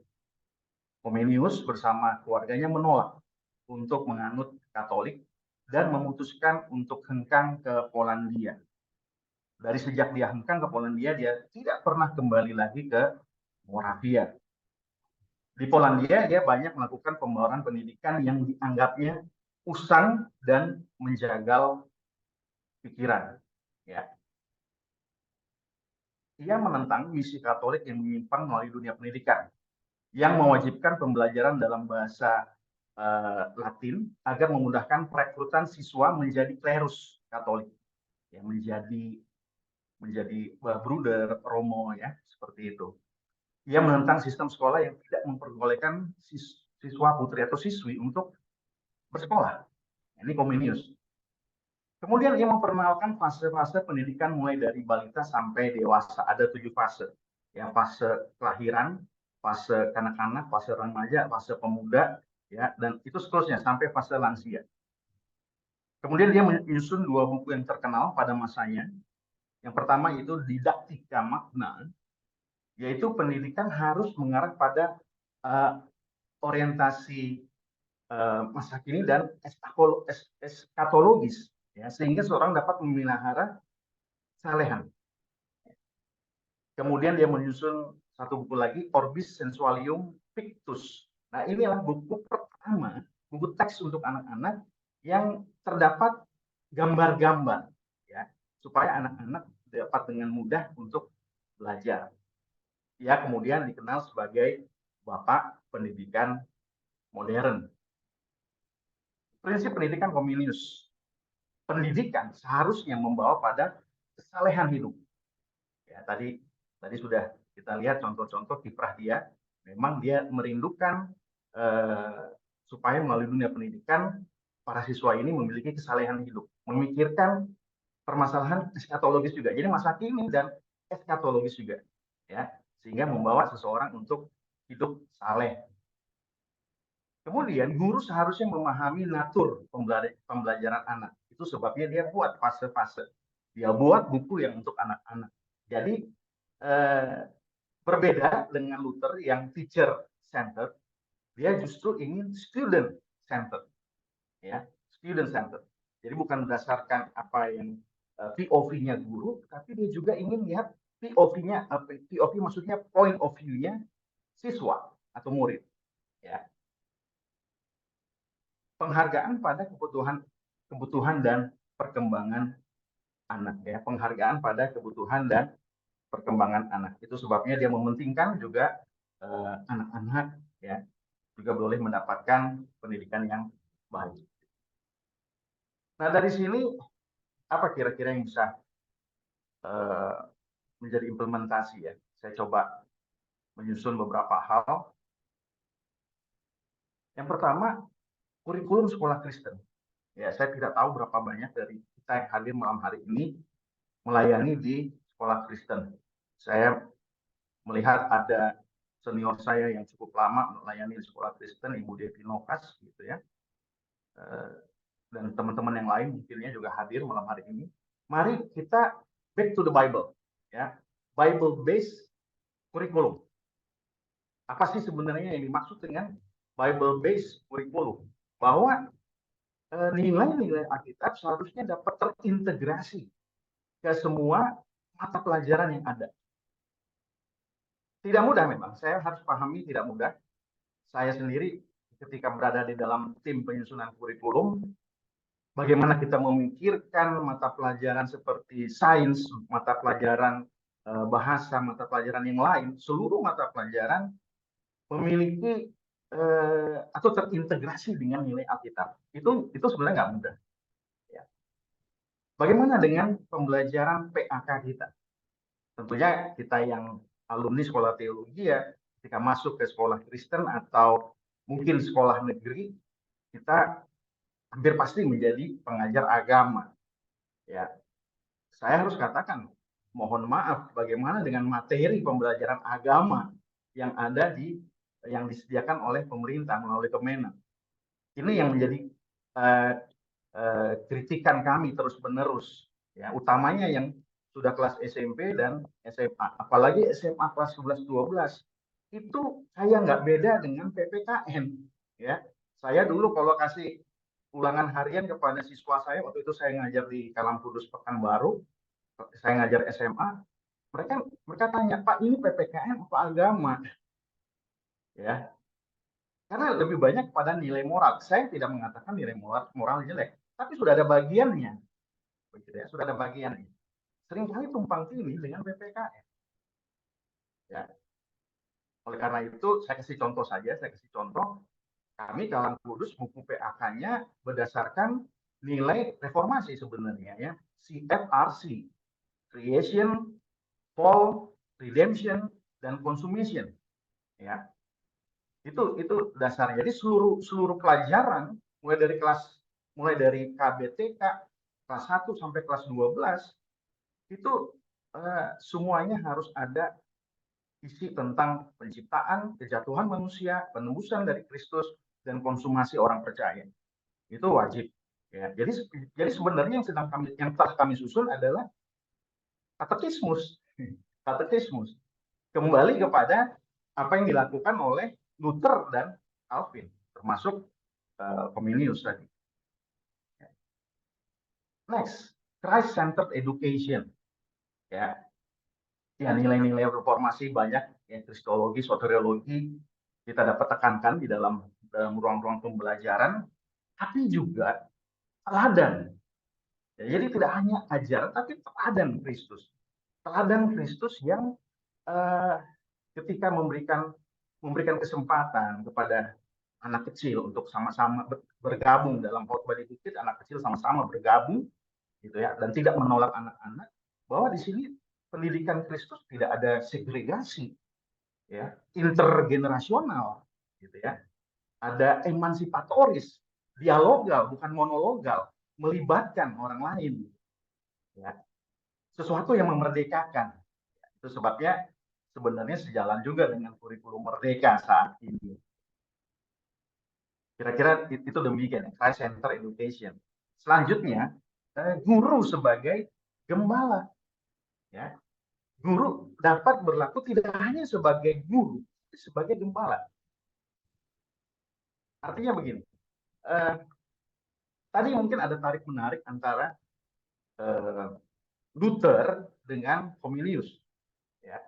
Speaker 4: Comenius bersama keluarganya menolak untuk menganut Katolik dan memutuskan untuk hengkang ke Polandia. Dari sejak dia hengkang ke Polandia, dia tidak pernah kembali lagi ke Moravia. Di Polandia, dia banyak melakukan pembawaran pendidikan yang dianggapnya usang dan menjagal pikiran. Ya. Ia menentang misi Katolik yang menyimpang melalui dunia pendidikan, yang mewajibkan pembelajaran dalam bahasa Latin agar memudahkan perekrutan siswa menjadi klerus Katolik, ya, menjadi bruder, romo, ya, seperti itu. Ia menentang sistem sekolah yang tidak memperbolehkan siswa putri atau siswi untuk bersekolah. Ini Comenius. Kemudian ia memperkenalkan fase-fase pendidikan mulai dari balita sampai dewasa. Ada 7 fase. Ya, fase kelahiran, fase kanak-kanak, fase remaja, fase pemuda, ya, dan itu seterusnya sampai fase lansia. Kemudian dia menyusun 2 buku yang terkenal pada masanya. Yang pertama itu Didaktika Magna, yaitu pendidikan harus mengarah pada orientasi masa kini dan eskatologis, ya, sehingga seorang dapat memelihara salehan. Kemudian dia menyusun satu buku lagi, Orbis Sensualium Pictus. Nah, inilah buku pertama, buku teks untuk anak-anak yang terdapat gambar-gambar, ya, supaya anak-anak dapat dengan mudah untuk belajar. Ia kemudian dikenal sebagai Bapak Pendidikan Modern. Prinsip pendidikan Comenius. Pendidikan seharusnya membawa pada kesalehan hidup. Ya, tadi sudah kita lihat contoh-contoh kiprah dia. Memang dia merindukan supaya melalui dunia pendidikan para siswa ini memiliki kesalehan hidup, memikirkan permasalahan eskatologis juga. Jadi masa kini dan eskatologis juga, ya, sehingga membawa seseorang untuk hidup saleh. Kemudian guru seharusnya memahami natur pembelajaran anak. Itu sebabnya dia buat fase-fase. Dia buat buku yang untuk anak-anak. Jadi berbeda dengan Luther yang teacher centered, dia justru ingin student centered, ya, student centered. Jadi bukan berdasarkan apa yang POV-nya guru, tapi dia juga ingin lihat POV-nya, POV maksudnya point of view-nya siswa atau murid, ya. Penghargaan pada kebutuhan dan perkembangan anak, ya, penghargaan pada kebutuhan dan perkembangan anak. Itu sebabnya dia mementingkan juga anak-anak, ya, juga boleh mendapatkan pendidikan yang baik. Nah, dari sini apa kira-kira yang bisa menjadi implementasi, ya? Saya coba menyusun beberapa hal. Yang pertama, kurikulum sekolah Kristen. Ya, saya tidak tahu berapa banyak dari kita yang hadir malam hari ini melayani di sekolah Kristen. Saya melihat ada senior saya yang cukup lama melayani di sekolah Kristen, Ibu Devi Nokas, gitu ya. Dan teman-teman yang lain mungkinnya juga hadir malam hari ini. Mari kita back to the Bible, ya. Bible based kurikulum. Apa sih sebenarnya yang dimaksud dengan Bible based kurikulum? Bahwa nilai-nilai Alkitab seharusnya dapat terintegrasi ke semua mata pelajaran yang ada. Tidak mudah memang, saya harus pahami tidak mudah. Saya sendiri ketika berada di dalam tim penyusunan kurikulum, bagaimana kita memikirkan mata pelajaran seperti sains, mata pelajaran bahasa, mata pelajaran yang lain, seluruh mata pelajaran memiliki atau terintegrasi dengan nilai Alkitab. Itu sebenarnya nggak mudah. Ya. Bagaimana dengan pembelajaran PAK kita? Tentunya kita yang alumni sekolah teologi, ya, ketika masuk ke sekolah Kristen atau mungkin sekolah negeri, kita hampir pasti menjadi pengajar agama. Ya, saya harus katakan, mohon maaf, bagaimana dengan materi pembelajaran agama yang ada yang disediakan oleh pemerintah melalui Kemenak. Ini yang menjadi kritikan kami terus-menerus, ya, utamanya yang sudah kelas SMP dan SMA, apalagi SMA kelas 11-12, itu saya nggak beda dengan PPKN, ya. Saya dulu kalau kasih ulangan harian kepada siswa saya, waktu itu saya ngajar di Kalam Kudus Pekanbaru, saya ngajar SMA, mereka tanya, Pak, ini PPKN apa agama? Ya, karena lebih banyak pada nilai moral. Saya tidak mengatakan nilai moral jelek, tapi sudah ada bagiannya, begitu ya, sudah ada bagiannya. Seringkali tumpang tindih dengan PPKN. Ya. Oleh karena itu, saya kasih contoh saja, kami Kalam Kudus buku PAK-nya berdasarkan nilai reformasi sebenarnya, ya, CFRC, Creation, Fall, Redemption, dan Consummation, ya. Itu dasarnya. Jadi seluruh pelajaran mulai dari KBTK kelas 1 sampai kelas 12 itu semuanya harus ada isi tentang penciptaan, kejatuhan manusia, penebusan dari Kristus, dan konsumasi orang percaya. Itu wajib, Ya, jadi sebenarnya yang telah kami susun adalah katekismus. Katekismus. Kembali kepada apa yang dilakukan oleh Luther dan Calvin, termasuk Comenius tadi. Next, Christ-centered education. Ya, nilai-nilai reformasi banyak, ya, kristologi, soteriologi kita dapat tekankan di dalam ruang-ruang pembelajaran, tapi juga teladan. Ya, jadi tidak hanya ajar, tapi teladan Kristus. Teladan Kristus yang ketika memberikan kesempatan kepada anak kecil untuk sama-sama bergabung dalam khotbah di bukit, anak kecil sama-sama bergabung, gitu ya, dan tidak menolak anak-anak, bahwa di sini pendidikan Kristus tidak ada segregasi, ya, intergenerasional, gitu ya, ada emansipatoris, dialogal bukan monologal, melibatkan orang lain, ya, sesuatu yang memerdekakan. Itu sebabnya sebenarnya sejalan juga dengan kurikulum merdeka saat ini. Kira-kira itu demikian, Christ-centered education. Selanjutnya, guru sebagai gembala. Ya, guru dapat berlaku tidak hanya sebagai guru, tapi sebagai gembala. Artinya begini, tadi mungkin ada tarik-menarik antara Luther dengan Comenius, ya,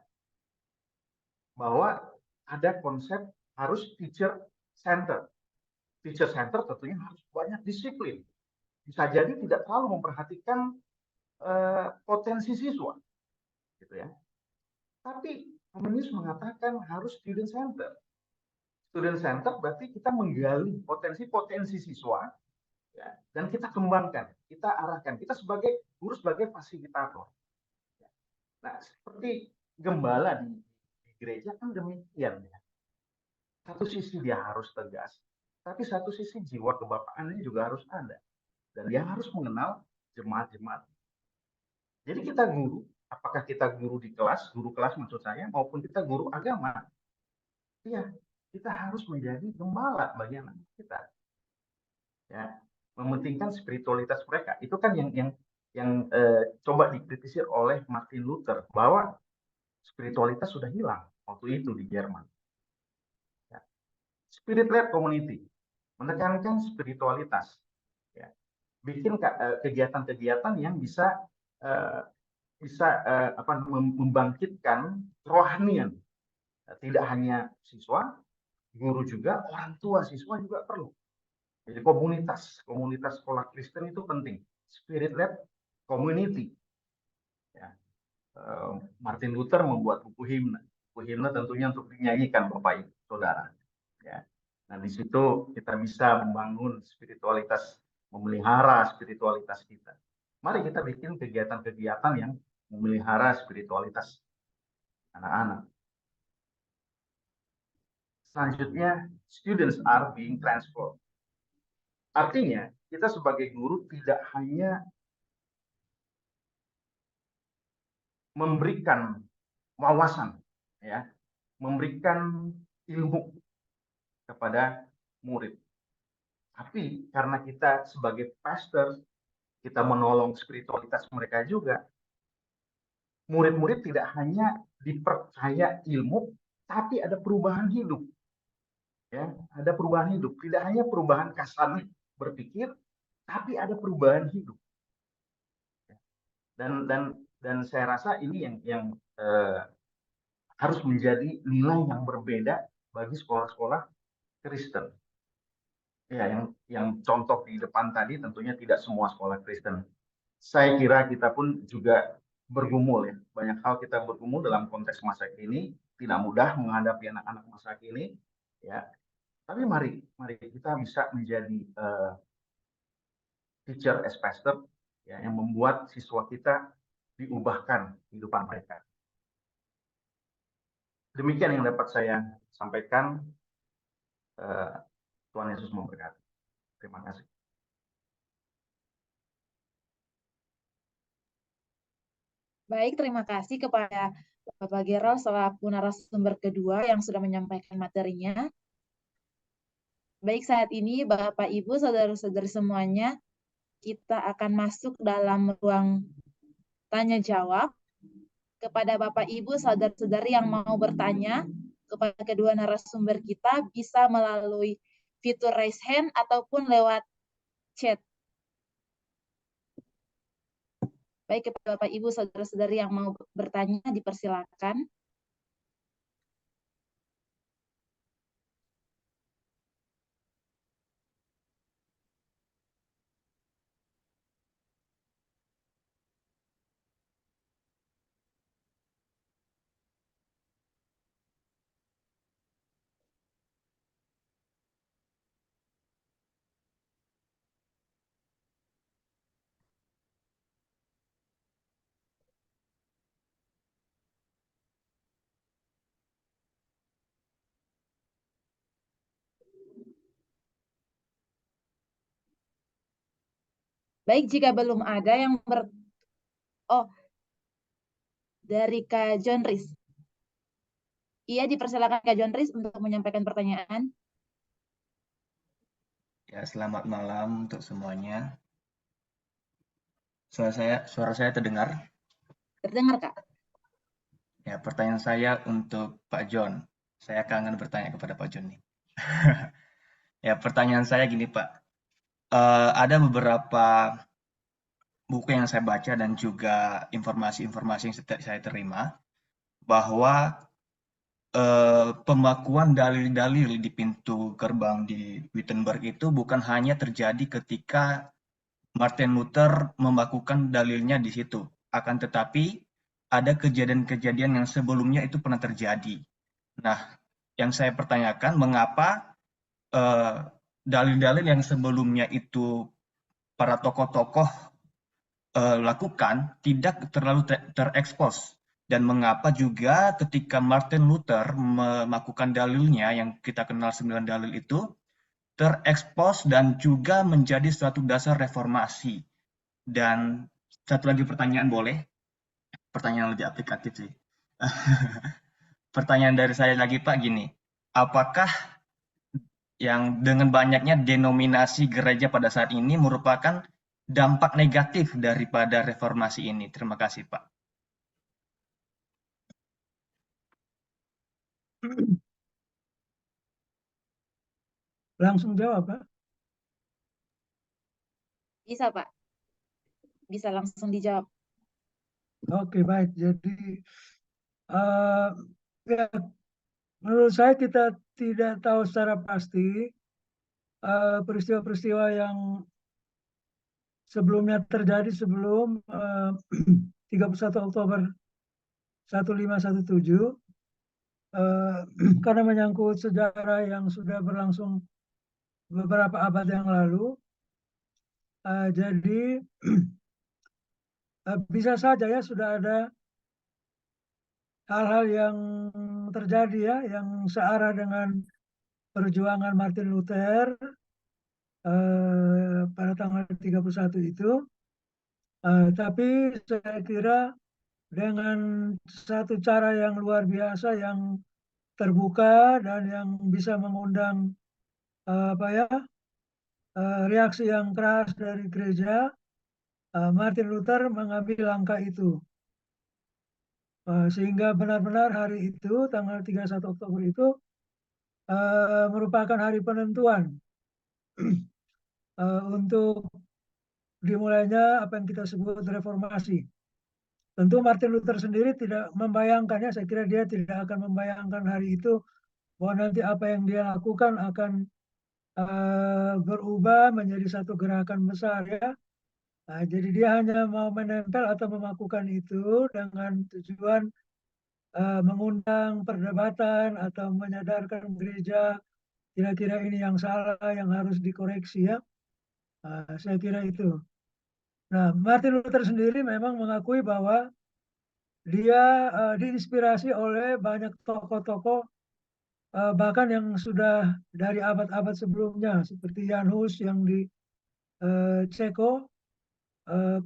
Speaker 4: bahwa ada konsep harus teacher center. Teacher center tentunya harus banyak disiplin. Bisa jadi tidak terlalu memperhatikan potensi siswa, gitu ya. Tapi Comenius mengatakan harus student center. Student center berarti kita menggali potensi-potensi siswa, ya, dan kita kembangkan, kita arahkan, kita sebagai guru sebagai fasilitator. Nah, seperti gembala di gereja kan demikian, ya. Satu sisi dia harus tegas, tapi satu sisi jiwa kebapaannya juga harus ada, dan dia harus mengenal jemaat-jemaat. Jadi kita guru, apakah kita guru di kelas, guru kelas maksud saya, maupun kita guru agama, iya, kita harus menjadi gembala bagi anak kita, ya, mementingkan spiritualitas mereka. Itu kan yang coba dikritisir oleh Martin Luther, bahwa spiritualitas sudah hilang waktu itu di Jerman. Ya. Spirit-led community, menekankan spiritualitas, ya. Bikin kegiatan-kegiatan yang bisa membangkitkan kerohanian. Tidak hanya siswa, guru juga, orang tua siswa juga perlu. Jadi komunitas sekolah Kristen itu penting. Spirit-led community. Ya. Martin Luther membuat buku himne. Buku himne tentunya untuk dinyanyikan Bapak Ibu Saudara. Ya. Nah, di situ kita bisa membangun spiritualitas, memelihara spiritualitas kita. Mari kita bikin kegiatan-kegiatan yang memelihara spiritualitas anak-anak. Selanjutnya, students are being transformed. Artinya, kita sebagai guru tidak hanya memberikan wawasan, ya, memberikan ilmu kepada murid. Tapi karena kita sebagai pastor, kita menolong spiritualitas mereka juga, murid-murid tidak hanya dipercaya ilmu, tapi ada perubahan hidup. Ya, ada perubahan hidup. Tidak hanya perubahan kasar berpikir, tapi ada perubahan hidup. Dan saya rasa ini yang harus menjadi nilai yang berbeda bagi sekolah-sekolah Kristen. Ya, yang contoh di depan tadi tentunya tidak semua sekolah Kristen. Saya kira kita pun juga bergumul, ya. Banyak hal kita bergumul dalam konteks masa kini, tidak mudah menghadapi anak-anak masa kini, ya. Tapi mari kita bisa menjadi teacher as pastor, ya, yang membuat siswa kita diubahkan kehidupan mereka. Demikian yang dapat saya sampaikan. Tuhan Yesus memberkati. Terima kasih.
Speaker 3: Baik, terima kasih kepada Bapak Gerald selaku narasumber kedua yang sudah menyampaikan materinya. Baik, saat ini Bapak Ibu, saudara-saudari semuanya, kita akan masuk dalam ruang tanya jawab. Kepada Bapak Ibu, saudara-saudari yang mau bertanya kepada kedua narasumber kita bisa melalui fitur raise hand ataupun lewat chat. Baik, kepada Bapak Ibu, saudara-saudari yang mau bertanya dipersilakan. Baik, jika belum ada yang dari Kak John Riz. Iya, dipersilakan Kak John Riz untuk menyampaikan pertanyaan.
Speaker 5: Ya, selamat malam untuk semuanya. Suara saya terdengar?
Speaker 3: Terdengar, Kak?
Speaker 5: Ya, pertanyaan saya untuk Pak John. Saya kangen bertanya kepada Pak John nih. Ya, pertanyaan saya gini, Pak. Ada beberapa buku yang saya baca dan juga informasi-informasi yang saya terima bahwa pembakuan dalil-dalil di pintu gerbang di Wittenberg itu bukan hanya terjadi ketika Martin Luther membakukan dalilnya di situ, akan tetapi ada kejadian-kejadian yang sebelumnya itu pernah terjadi. Nah, yang saya pertanyakan, mengapa dalil-dalil yang sebelumnya itu para tokoh-tokoh lakukan tidak terlalu terekspos, dan mengapa juga ketika Martin Luther melakukan dalilnya yang kita kenal 9 dalil itu terekspos dan juga menjadi suatu dasar reformasi. Dan satu lagi pertanyaan boleh? Pertanyaan lebih aplikatif sih. Pertanyaan dari saya lagi Pak gini, apakah yang dengan banyaknya denominasi gereja pada saat ini merupakan dampak negatif daripada reformasi ini? Terima kasih Pak.
Speaker 1: Langsung jawab, Pak.
Speaker 3: Bisa, Pak. Bisa langsung dijawab.
Speaker 1: Oke, baik. Jadi, ya, menurut saya kita tidak tahu secara pasti peristiwa-peristiwa yang sebelumnya terjadi sebelum 31 Oktober 1517 karena menyangkut sejarah yang sudah berlangsung beberapa abad yang lalu. Jadi bisa saja ya sudah ada hal-hal yang terjadi ya yang searah dengan perjuangan Martin Luther pada tanggal 31 itu. Tapi saya kira dengan satu cara yang luar biasa yang terbuka dan yang bisa mengundang reaksi yang keras dari gereja, Martin Luther mengambil langkah itu. Sehingga benar-benar hari itu, tanggal 31 Oktober itu, merupakan hari penentuan untuk dimulainya apa yang kita sebut reformasi. Tentu Martin Luther sendiri tidak membayangkannya, saya kira dia tidak akan membayangkan hari itu bahwa nanti apa yang dia lakukan akan berubah menjadi satu gerakan besar ya. Jadi dia hanya mau menempel atau melakukan itu dengan tujuan mengundang perdebatan atau menyadarkan gereja kira-kira ini yang salah yang harus dikoreksi ya. Saya kira itu. Nah, Martin Luther sendiri memang mengakui bahwa dia diinspirasi oleh banyak tokoh-tokoh bahkan yang sudah dari abad-abad sebelumnya seperti Jan Hus yang di Ceko.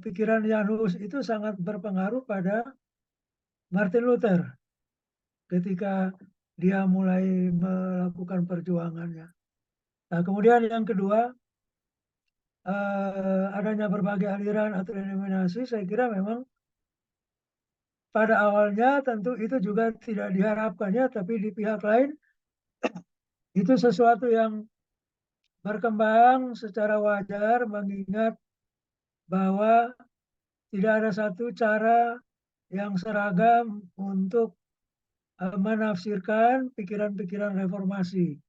Speaker 1: Pikiran Jan Hus itu sangat berpengaruh pada Martin Luther ketika dia mulai melakukan perjuangannya. Nah, kemudian yang kedua, adanya berbagai aliran atau denominasi, saya kira memang pada awalnya tentu itu juga tidak diharapkannya, tapi di pihak lain itu sesuatu yang berkembang secara wajar, mengingat bahwa tidak ada satu cara yang seragam untuk menafsirkan pikiran-pikiran reformasi.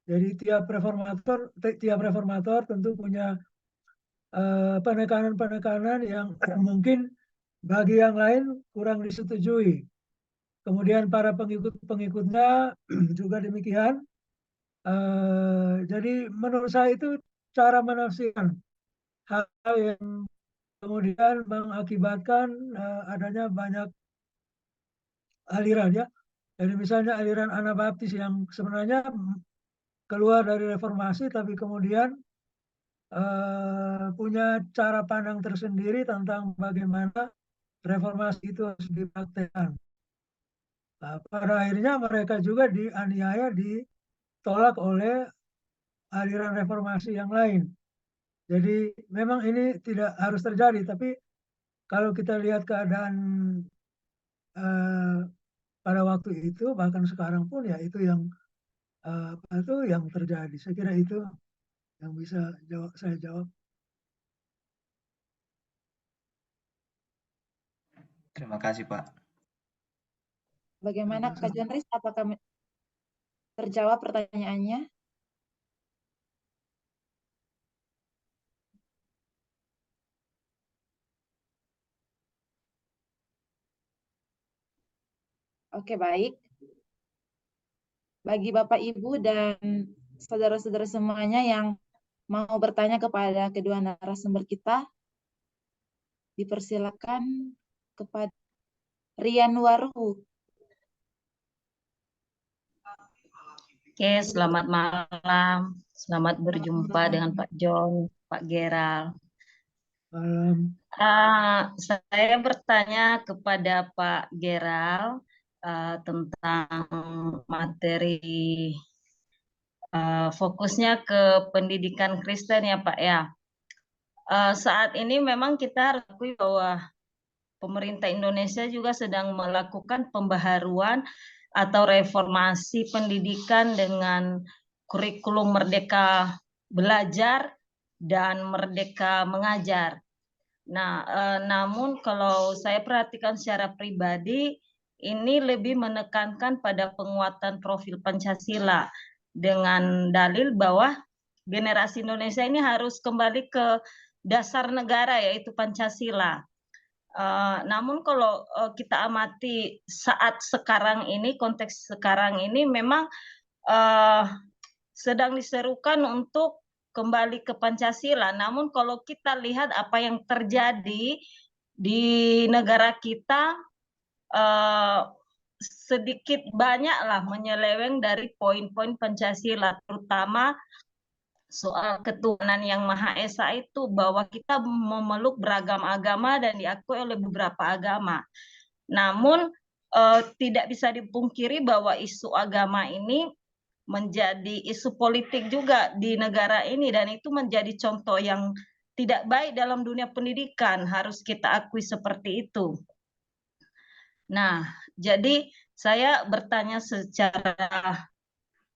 Speaker 1: Jadi tiap reformator tentu punya penekanan-penekanan yang mungkin bagi yang lain kurang disetujui. Kemudian para pengikut-pengikutnya juga demikian. Jadi menurut saya itu cara menafsirkan hal yang kemudian mengakibatkan adanya banyak aliran ya. Jadi misalnya aliran Anabaptis yang sebenarnya keluar dari reformasi tapi kemudian punya cara pandang tersendiri tentang bagaimana reformasi itu harus dipraktekkan. Nah, pada akhirnya mereka juga dianiaya, ditolak oleh aliran reformasi yang lain. Jadi memang ini tidak harus terjadi, tapi kalau kita lihat keadaan pada waktu itu, bahkan sekarang pun ya itu yang terjadi. Saya kira itu yang bisa saya jawab.
Speaker 5: Terima kasih, Pak.
Speaker 3: Bagaimana Kak Jonris, apakah terjawab pertanyaannya? Oke, baik. Bagi Bapak, Ibu, dan saudara-saudara semuanya yang mau bertanya kepada kedua narasumber kita, dipersilakan kepada Rian Waru.
Speaker 6: Oke, selamat malam. Selamat berjumpa dengan Pak John, Pak Gerald.
Speaker 1: Malam.
Speaker 6: Saya bertanya kepada Pak Gerald tentang materi fokusnya ke pendidikan Kristen ya Pak ya. Saat ini memang kita harus akui bahwa pemerintah Indonesia juga sedang melakukan pembaharuan atau reformasi pendidikan dengan kurikulum Merdeka Belajar dan Merdeka Mengajar. Nah, namun kalau saya perhatikan secara pribadi, ini lebih menekankan pada penguatan profil Pancasila dengan dalil bahwa generasi Indonesia ini harus kembali ke dasar negara yaitu Pancasila. Namun kalau kita amati saat sekarang ini, konteks sekarang ini memang sedang diserukan untuk kembali ke Pancasila. Namun kalau kita lihat apa yang terjadi di negara kita, sedikit banyaklah menyeleweng dari poin-poin Pancasila, terutama soal ketuhanan yang Maha Esa itu, bahwa kita memeluk beragam agama dan diakui oleh beberapa agama. Namun tidak bisa dipungkiri bahwa isu agama ini menjadi isu politik juga di negara ini, dan itu menjadi contoh yang tidak baik dalam dunia pendidikan, harus kita akui seperti itu. Nah, jadi saya bertanya secara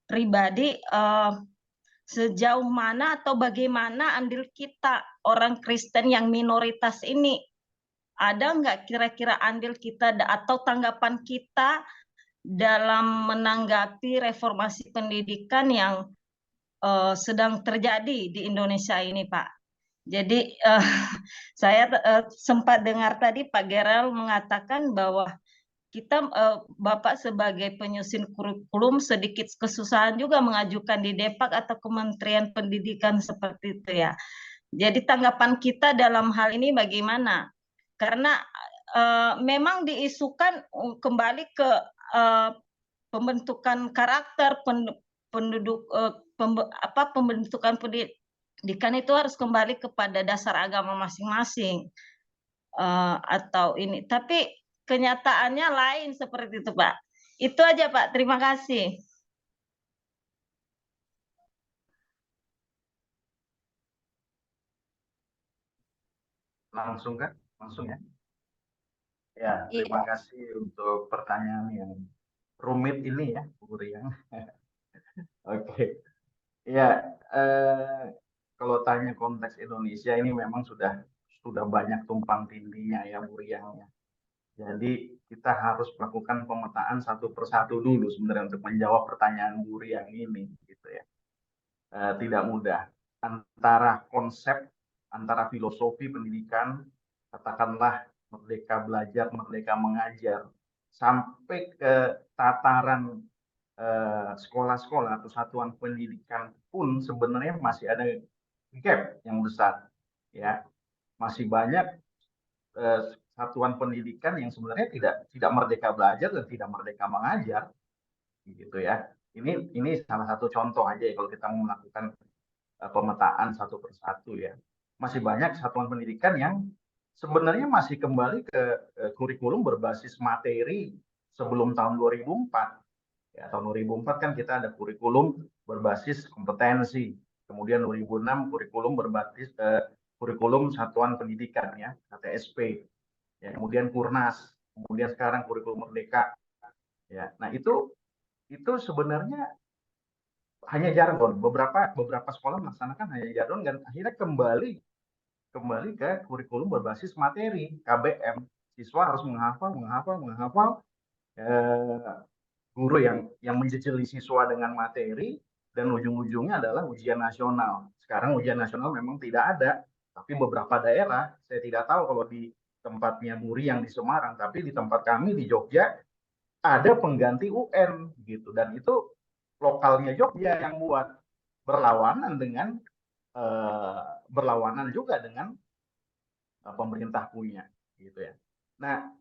Speaker 6: pribadi, sejauh mana atau bagaimana andil kita orang Kristen yang minoritas ini? Ada nggak kira-kira andil kita atau tanggapan kita dalam menanggapi reformasi pendidikan yang sedang terjadi di Indonesia ini, Pak? Jadi saya sempat dengar tadi Pak Gerald mengatakan bahwa kita Bapak sebagai penyusun kurikulum sedikit kesusahan juga mengajukan di Depak atau Kementerian Pendidikan seperti itu ya. Jadi tanggapan kita dalam hal ini bagaimana? Karena memang diisukan kembali ke pembentukan karakter pembentukan pendidikan itu harus kembali kepada dasar agama masing-masing atau ini. Tapi kenyataannya lain seperti itu, Pak. Itu aja, Pak. Terima kasih.
Speaker 4: Langsung kan? Langsung ya? Ya, terima kasih untuk pertanyaan yang rumit ini ya, Bu Riang. Oke. Ya, kalau tanya konteks Indonesia ini memang sudah banyak tumpang tindihnya ya, Bu Riang ya. Jadi kita harus melakukan pemetaan satu persatu dulu sebenarnya untuk menjawab pertanyaan Bu Riang ini, gitu ya. Tidak mudah. Antara konsep, antara filosofi pendidikan, katakanlah merdeka belajar, merdeka mengajar, sampai ke tataran sekolah-sekolah atau satuan pendidikan pun sebenarnya masih ada gap yang besar, ya. Masih banyak satuan pendidikan yang sebenarnya tidak merdeka belajar dan tidak merdeka mengajar, gitu ya. Ini salah satu contoh aja ya kalau kita mau melakukan pemetaan satu persatu ya. Masih banyak satuan pendidikan yang sebenarnya masih kembali ke kurikulum berbasis materi sebelum tahun 2004. Ya, tahun 2004 kan kita ada kurikulum berbasis kompetensi. Kemudian 2006 kurikulum berbasis kurikulum satuan pendidikan ya, KTSP. Ya, kemudian Kurnas, kemudian sekarang kurikulum Merdeka. Ya, nah itu sebenarnya hanya jargon. Beberapa sekolah melaksanakan hanya jargon dan akhirnya kembali ke kurikulum berbasis materi KBM. Siswa harus menghafal. Guru yang menjejeli siswa dengan materi dan ujung-ujungnya adalah ujian nasional. Sekarang ujian nasional memang tidak ada, tapi beberapa daerah saya tidak tahu kalau di tempatnya Muri yang di Semarang, tapi di tempat kami di Jogja ada pengganti UN gitu, dan itu lokalnya Jogja yang buat, berlawanan juga dengan pemerintah punya gitu ya. Nah,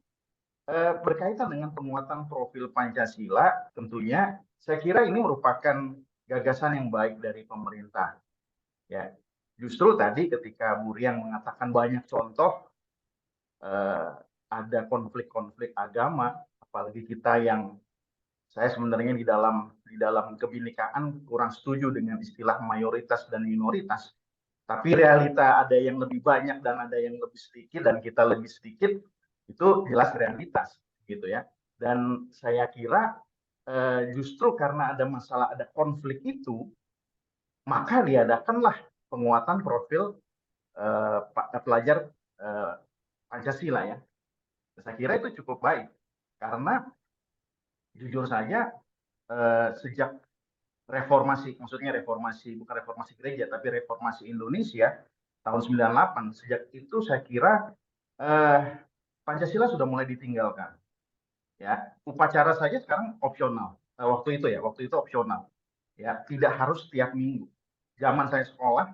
Speaker 4: berkaitan dengan penguatan profil Pancasila, tentunya saya kira ini merupakan gagasan yang baik dari pemerintah. Ya, justru tadi ketika Bu Rian mengatakan banyak contoh ada konflik-konflik agama, apalagi kita yang saya sebenarnya di dalam kebinekaan kurang setuju dengan istilah mayoritas dan minoritas. Tapi realita ada yang lebih banyak dan ada yang lebih sedikit dan kita lebih sedikit, itu jelas realitas gitu ya. Dan saya kira justru karena ada masalah, ada konflik itu, maka diadakanlah penguatan profil pelajar Pancasila ya. Saya kira itu cukup baik karena jujur saja sejak reformasi, maksudnya reformasi, bukan reformasi gereja, tapi reformasi Indonesia tahun 98, sejak itu saya kira Pancasila sudah mulai ditinggalkan. Ya, upacara saja sekarang opsional. Waktu itu opsional. Ya, tidak harus setiap minggu. Zaman saya sekolah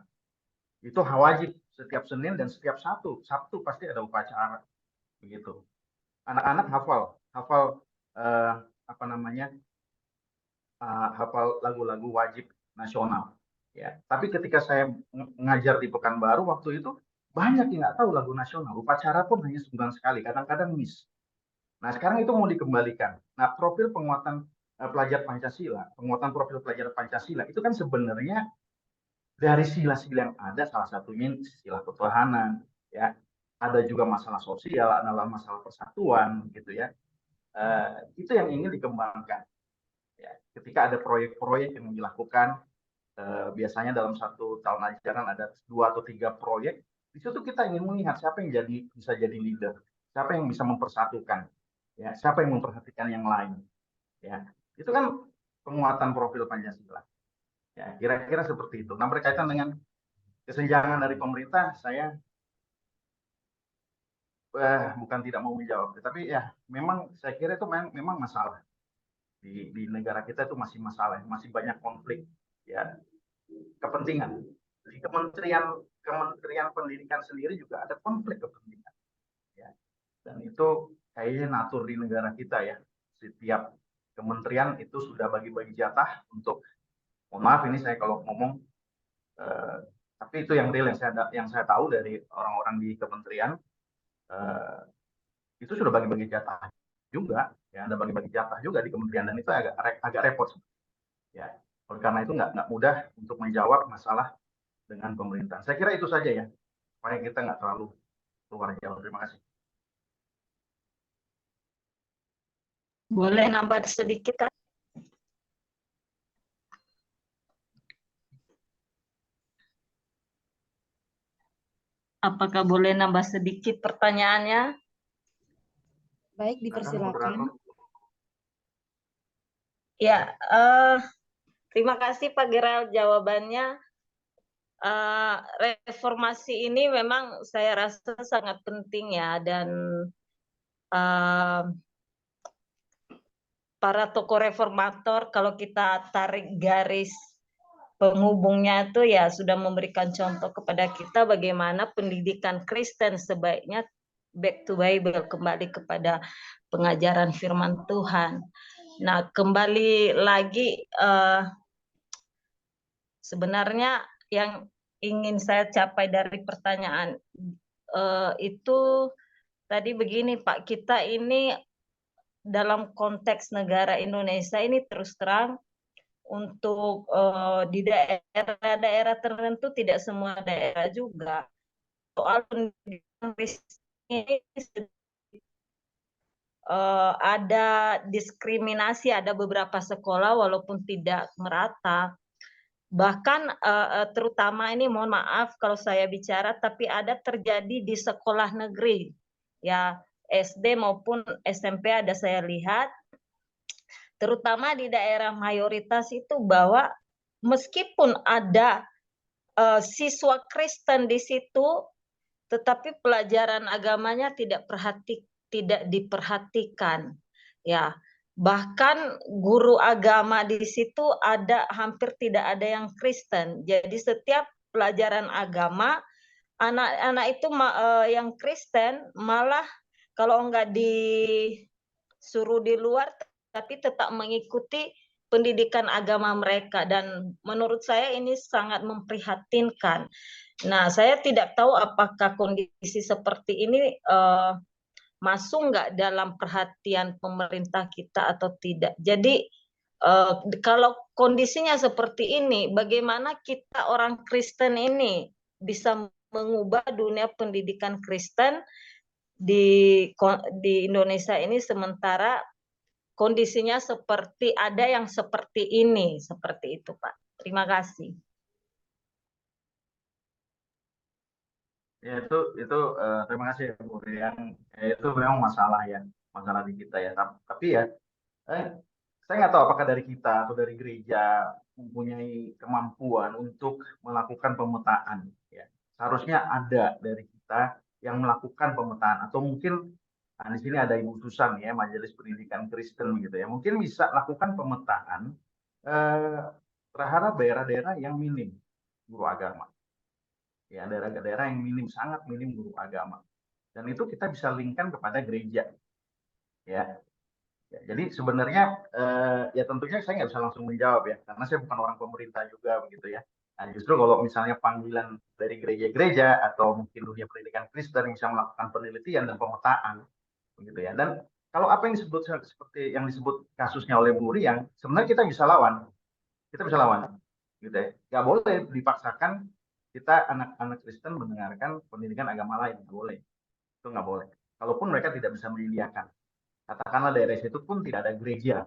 Speaker 4: itu wajib setiap Senin dan setiap Sabtu pasti ada upacara, begitu. Anak-anak hafal hafal lagu-lagu wajib nasional. Ya, tapi ketika saya mengajar di Pekanbaru waktu itu banyak yang nggak tahu lagu nasional. Upacara pun hanya sebulan sekali, kadang-kadang miss. Nah, sekarang itu mau dikembalikan. Nah, profil penguatan pelajar Pancasila, penguatan profil pelajar Pancasila itu kan sebenarnya dari sila-sila yang ada, salah satunya sila ketuhanan, ya. Ada juga masalah sosial, adalah masalah persatuan, gitu ya. Itu yang ingin dikembangkan. Ya, ketika ada proyek-proyek yang dilakukan, biasanya dalam satu tahun ajaran ada 2 atau 3 proyek, di situ kita ingin melihat siapa yang bisa jadi leader, siapa yang bisa mempersatukan, ya, siapa yang memperhatikan yang lain, ya. Itu kan penguatan profil Pancasila. Ya, kira-kira seperti itu. Nah, berkaitan dengan kesenjangan dari pemerintah, saya bukan tidak mau menjawab, tapi ya memang saya kira itu memang masalah. Di negara kita itu masih masalah, masih banyak konflik ya kepentingan. Di Kementerian Pendidikan sendiri juga ada konflik kepentingan. Ya. Dan itu kayaknya natur di negara kita ya. Setiap kementerian itu sudah bagi-bagi jatah untuk, mohon maaf ini saya kalau ngomong, tapi itu yang real yang saya tahu dari orang-orang di kementerian, itu sudah bagi-bagi jatah juga, ya ada bagi-bagi jatah juga di kementerian, dan itu agak repot, ya. Oleh karena itu nggak mudah untuk menjawab masalah dengan pemerintah. Saya kira itu saja ya, supaya kita nggak terlalu luar jauh. Terima kasih.
Speaker 6: Boleh nambah sedikit, Kak? Apakah boleh nambah sedikit pertanyaannya?
Speaker 3: Baik,
Speaker 4: Silakan,
Speaker 3: dipersilakan.
Speaker 4: moderator.
Speaker 6: Ya, terima kasih Pak Gerald jawabannya. Reformasi ini memang saya rasa sangat penting ya, dan para tokoh reformator kalau kita tarik garis penghubungnya itu ya sudah memberikan contoh kepada kita bagaimana pendidikan Kristen sebaiknya back to Bible, kembali kepada pengajaran firman Tuhan. Nah, kembali lagi sebenarnya yang ingin saya capai dari pertanyaan itu tadi begini Pak, kita ini dalam konteks negara Indonesia ini terus terang untuk di daerah-daerah tertentu, tidak semua daerah juga, soal pendidikan ini ada diskriminasi, ada beberapa sekolah walaupun tidak merata. Bahkan terutama ini mohon maaf kalau saya bicara, tapi ada terjadi di sekolah negeri, ya SD maupun SMP ada saya lihat, terutama di daerah mayoritas itu, bahwa meskipun ada siswa Kristen di situ, tetapi pelajaran agamanya tidak diperhatikan, ya. Bahkan guru agama di situ ada hampir tidak ada yang Kristen. Jadi setiap pelajaran agama, anak-anak itu yang Kristen malah kalau enggak disuruh di luar, tapi tetap mengikuti pendidikan agama mereka, dan menurut saya ini sangat memprihatinkan. Nah, saya tidak tahu apakah kondisi seperti ini masuk nggak dalam perhatian pemerintah kita atau tidak. Jadi kalau kondisinya seperti ini, bagaimana kita orang Kristen ini bisa mengubah dunia pendidikan Kristen di Indonesia ini, sementara kondisinya seperti ada yang seperti ini, seperti itu Pak. Terima kasih.
Speaker 4: Ya itu terima kasih ya Bu Rian. Itu memang masalah di kita ya. Tapi ya saya nggak tahu apakah dari kita atau dari gereja mempunyai kemampuan untuk melakukan pemetaan. Ya. Seharusnya ada dari kita yang melakukan pemetaan, atau mungkin di sini ada Ibu Susan ya, Majelis Pendidikan Kristen gitu ya. Mungkin bisa lakukan pemetaan terhadap daerah-daerah yang minim guru agama. Ya, daerah-daerah yang minim, sangat minim guru agama. Dan itu kita bisa linkkan kepada gereja. Ya. Jadi sebenarnya ya tentunya saya nggak bisa langsung menjawab ya, karena saya bukan orang pemerintah juga begitu ya. Nah, justru kalau misalnya panggilan dari gereja-gereja atau mungkin dunia pendidikan Kristen yang bisa melakukan penelitian dan pemetaan begitu ya. Dan kalau apa yang disebut seperti yang disebut kasusnya oleh Bu Riang, sebenarnya kita bisa lawan gitu ya. Nggak boleh dipaksakan kita anak-anak Kristen mendengarkan pendidikan agama lain, nggak boleh. Itu nggak boleh. Kalaupun mereka tidak bisa menyediakan, katakanlah daerah situ pun tidak ada gereja,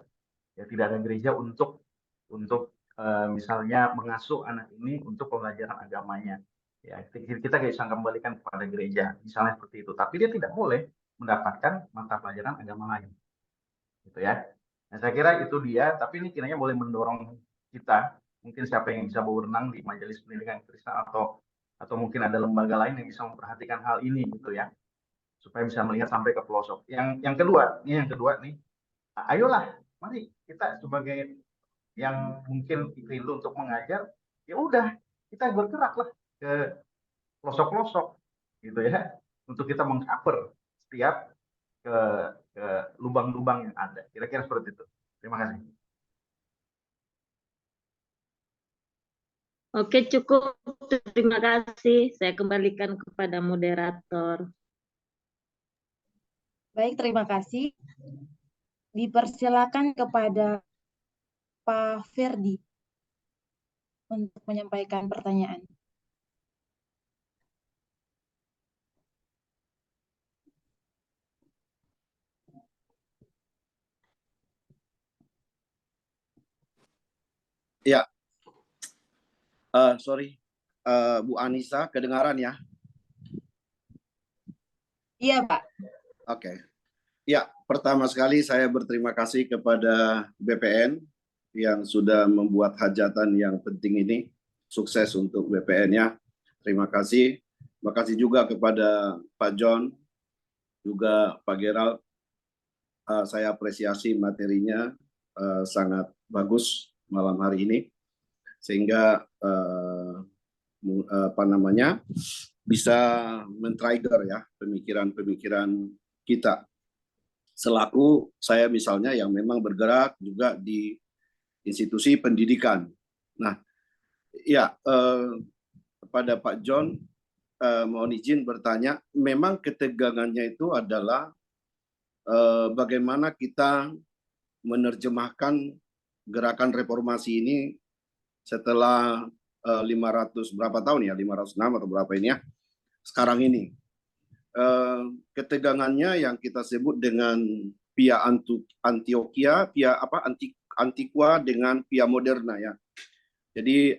Speaker 4: ya tidak ada gereja untuk misalnya mengasuh anak ini untuk pembelajaran agamanya. Ya, kita bisa kembalikan kepada gereja, misalnya seperti itu. Tapi dia tidak boleh mendapatkan mata pelajaran agama lain, gitu ya. Nah, saya kira itu dia. Tapi ini kiranya boleh mendorong kita, mungkin siapa yang bisa berwenang di Majelis Pendidikan Kristen atau mungkin ada lembaga lain yang bisa memperhatikan hal ini, gitu ya, supaya bisa melihat sampai ke pelosok. Yang kedua nih, ayolah, mari kita sebagai yang mungkin rindu untuk mengajar, ya udah kita bergeraklah ke pelosok-pelosok, gitu ya, untuk kita mengcover setiap ke lubang-lubang yang ada. Kira-kira seperti itu. Terima kasih.
Speaker 6: Oke, cukup. Terima kasih. Saya kembalikan kepada moderator.
Speaker 3: Baik, terima kasih. Dipersilakan kepada Pak Ferdi untuk menyampaikan pertanyaan.
Speaker 7: Bu Anissa, kedengaran ya?
Speaker 3: Iya, Pak.
Speaker 7: Oke. Ya, pertama sekali saya berterima kasih kepada BPN yang sudah membuat hajatan yang penting ini. Sukses untuk BPN-nya. Terima kasih. Terima kasih juga kepada Pak John, juga Pak Gerald. Saya apresiasi materinya sangat bagus malam hari ini, sehingga bisa men-trigger ya pemikiran-pemikiran kita. Selaku saya misalnya yang memang bergerak juga di institusi pendidikan. Nah, ya kepada Pak John, mohon izin bertanya, memang ketegangannya itu adalah bagaimana kita menerjemahkan gerakan reformasi ini setelah 500 berapa tahun ya, 506 atau berapa ini ya, sekarang ini. Ketegangannya yang kita sebut dengan Via Antioquia, Antiqua dengan Via Moderna ya. Jadi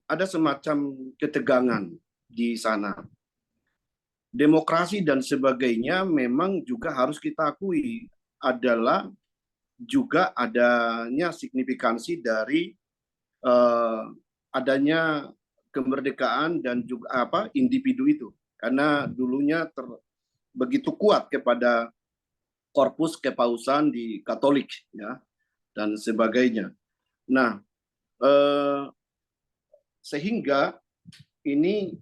Speaker 7: ada semacam ketegangan di sana. Demokrasi dan sebagainya memang juga harus kita akui adalah juga adanya signifikansi dari adanya kemerdekaan dan juga individu itu. Karena dulunya begitu kuat kepada korpus kepausan di Katolik ya dan sebagainya. Nah, sehingga ini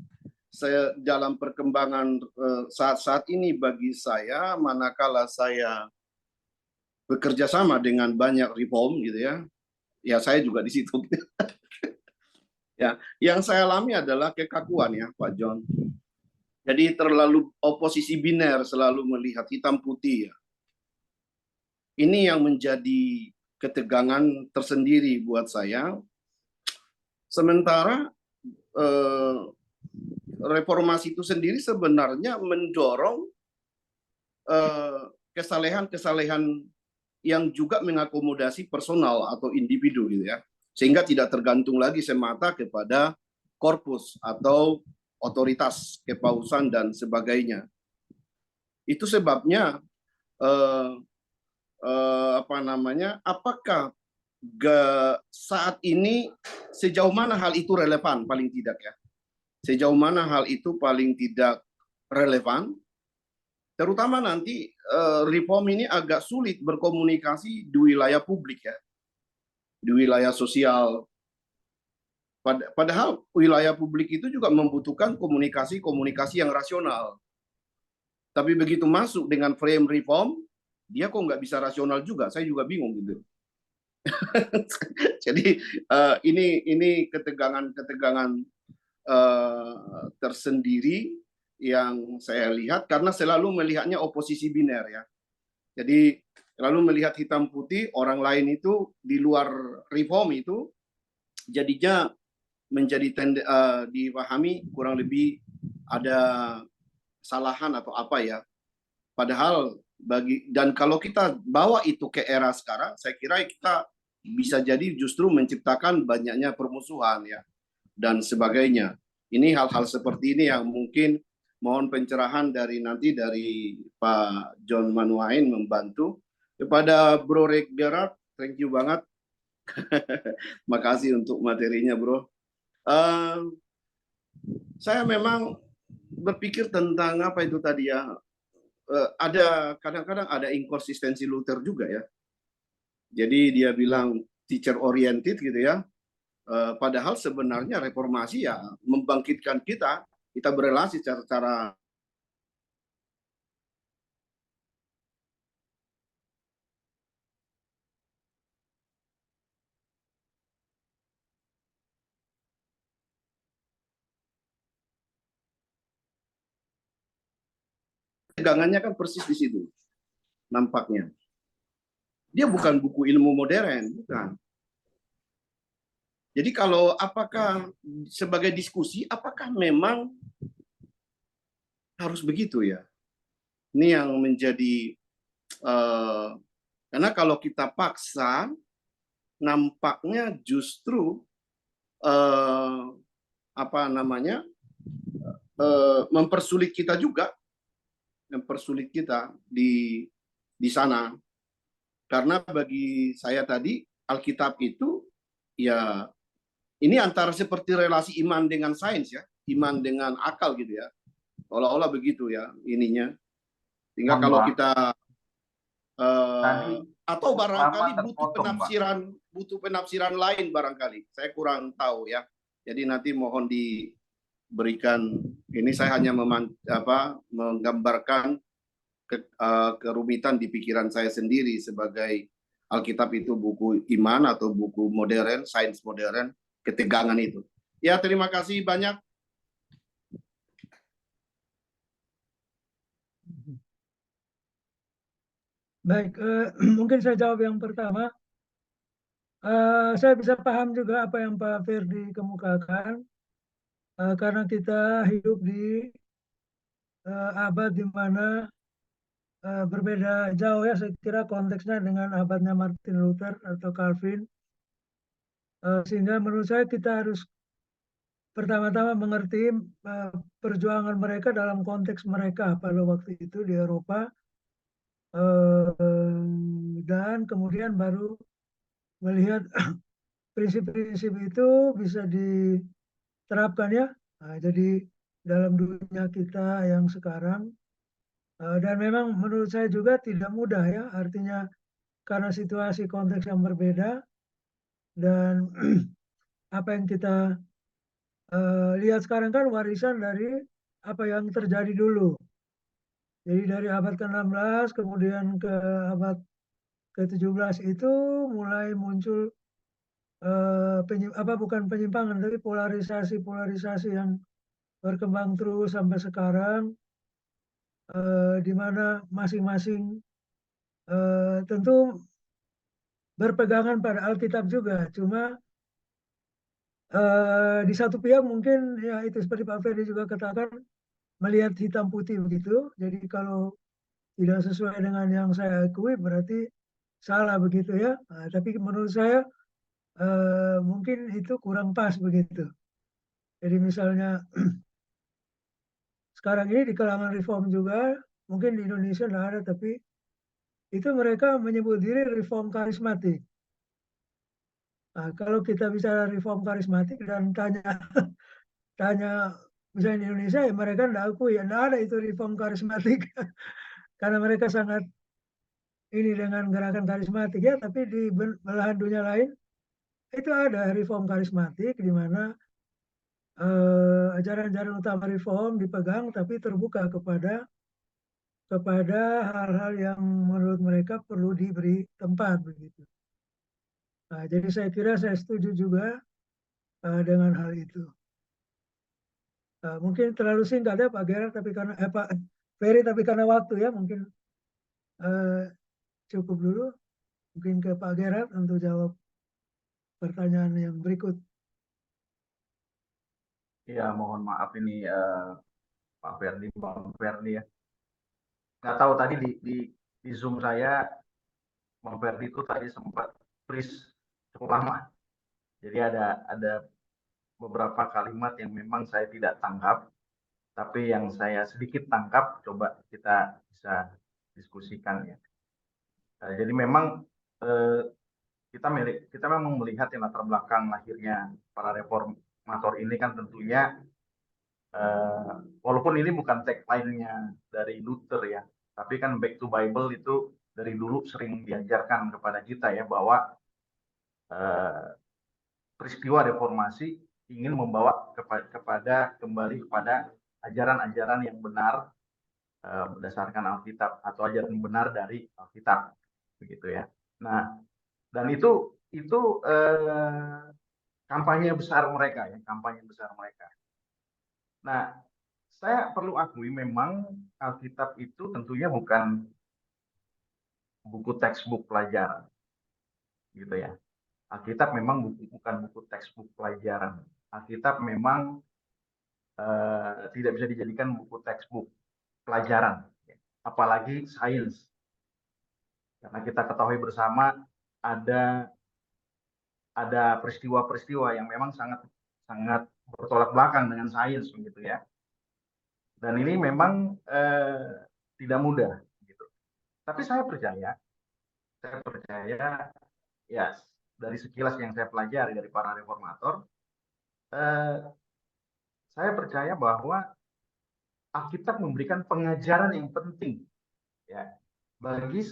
Speaker 7: dalam perkembangan saat ini bagi saya, manakala saya bekerja sama dengan banyak reform gitu ya saya juga di situ. Ya, yang saya alami adalah kekakuan ya Pak John. Jadi terlalu oposisi biner, selalu melihat hitam putih ya. Ini yang menjadi ketegangan tersendiri buat saya. Sementara reformasi itu sendiri sebenarnya mendorong kesalehan-kesalehan yang juga mengakomodasi personal atau individu gitu ya. Sehingga tidak tergantung lagi semata kepada korpus atau otoritas kepausan dan sebagainya. Itu sebabnya apakah saat ini sejauh mana hal itu relevan paling tidak ya? Sejauh mana hal itu paling tidak relevan? Terutama nanti reform ini agak sulit berkomunikasi di wilayah publik ya, di wilayah sosial. Padahal wilayah publik itu juga membutuhkan komunikasi yang rasional. Tapi begitu masuk dengan frame reform, dia kok nggak bisa rasional juga. Saya juga bingung gitu. Jadi ini ketegangan tersendiri yang saya lihat karena selalu melihatnya oposisi biner ya. Jadi lalu melihat hitam putih, orang lain itu di luar reform itu jadinya menjadi dipahami kurang lebih ada kesalahan atau apa ya. Padahal dan kalau kita bawa itu ke era sekarang, saya kira kita bisa jadi justru menciptakan banyaknya permusuhan ya dan sebagainya. Ini hal-hal seperti ini yang mungkin mohon pencerahan dari Pak John Manuain membantu. Kepada Bro Rick Gerard, thank you banget. Makasih untuk materinya Bro. Saya memang berpikir tentang apa itu tadi ya, ada kadang-kadang ada inkonsistensi Luther juga ya. Jadi dia bilang teacher oriented gitu ya, padahal sebenarnya reformasi ya membangkitkan kita berelasi secara tegangannya kan persis di situ nampaknya. Dia bukan buku ilmu modern, bukan. Jadi kalau apakah sebagai diskusi, apakah memang harus begitu ya? Ini yang menjadi, karena kalau kita paksa, nampaknya justru apa namanya, mempersulit kita juga, mempersulit kita di sana. Karena bagi saya tadi Alkitab itu ya ini antara seperti relasi iman dengan sains ya, iman dengan akal gitu ya, olah-olah begitu ya ininya. Sehingga
Speaker 4: Mohon
Speaker 7: kalau
Speaker 4: maaf,
Speaker 7: kita
Speaker 4: tadi
Speaker 7: atau
Speaker 4: lama
Speaker 7: barangkali
Speaker 4: terpotong, Pak.
Speaker 7: butuh penafsiran lain barangkali, saya kurang tahu ya. Jadi nanti mohon diberikan, ini saya hanya menggambarkan kerumitan di pikiran saya sendiri sebagai Alkitab itu buku iman atau buku modern, sains modern, ketegangan itu. Ya, terima kasih banyak.
Speaker 1: Baik, mungkin saya jawab yang pertama. Saya bisa paham juga apa yang Pak Ferdi kemukakan, karena kita hidup di abad di mana berbeda jauh ya, saya kira konteksnya dengan abadnya Martin Luther atau Calvin. Sehingga menurut saya kita harus pertama-tama mengerti perjuangan mereka dalam konteks mereka pada waktu itu di Eropa, dan kemudian baru melihat prinsip-prinsip itu bisa diterapkan ya. Nah, jadi dalam dunia kita yang sekarang, dan memang menurut saya juga tidak mudah ya, artinya karena situasi konteks yang berbeda dan apa yang kita lihat sekarang kan warisan dari apa yang terjadi dulu. Jadi dari abad ke-16 kemudian ke abad ke-17 itu mulai muncul bukan penyimpangan tapi polarisasi yang berkembang terus sampai sekarang, di mana masing-masing tentu berpegangan pada Alkitab juga, cuma di satu pihak mungkin ya itu seperti Pak Ferdi juga katakan melihat hitam putih begitu. Jadi kalau tidak sesuai dengan yang saya akui berarti salah begitu ya. Nah, tapi menurut saya mungkin itu kurang pas begitu. Jadi misalnya sekarang ini di kalangan reform juga, mungkin di Indonesia tidak ada, tapi itu mereka menyebut diri reform karismatik. Nah, kalau kita bicara reform karismatik dan tanya misalnya di Indonesia ya mereka tidak akui, ya tidak ada itu reform karismatik karena mereka sangat ini dengan gerakan karismatik ya, tapi di belahan dunia lain itu ada reform karismatik di mana ajaran-ajaran utama reform dipegang tapi terbuka kepada hal-hal yang menurut mereka perlu diberi tempat begitu. Nah, jadi saya kira saya setuju juga dengan hal itu. Mungkin terlalu singkat ya Pak Gerard, tapi karena Pak Ferry, tapi karena waktu ya mungkin cukup dulu. Mungkin ke Pak Gerard untuk jawab pertanyaan yang berikut.
Speaker 4: Ya, mohon maaf ini Pak Ferdi, Bang Ferdi ya. Nggak tahu tadi di Zoom saya, Bang Ferdi itu tadi sempat freeze cukup lama. Jadi ada beberapa kalimat yang memang saya tidak tangkap, tapi yang saya sedikit tangkap, coba kita bisa diskusikan ya. Jadi memang kita memang melihat yang latar belakang lahirnya para reformator ini kan tentunya walaupun ini bukan tagline-nya dari Luther ya, tapi kan back to Bible itu dari dulu sering diajarkan kepada kita ya bahwa peristiwa reformasi ingin membawa kembali kepada ajaran-ajaran yang benar berdasarkan Alkitab atau ajaran benar dari Alkitab begitu ya. Nah, dan itu kampanye besar mereka ya, kampanye besar mereka. Nah, saya perlu akui memang Alkitab itu tentunya bukan buku textbook pelajaran gitu ya. Alkitab memang bukan buku textbook pelajaran. Alkitab memang tidak bisa dijadikan buku textbook pelajaran, apalagi sains. Karena kita ketahui bersama ada ada peristiwa-peristiwa yang memang sangat bertolak belakang dengan sains begitu ya. Dan ini memang tidak mudah gitu. Tapi saya percaya ya dari sekilas yang saya pelajari dari para reformator, saya percaya bahwa Alkitab memberikan pengajaran yang penting ya bagi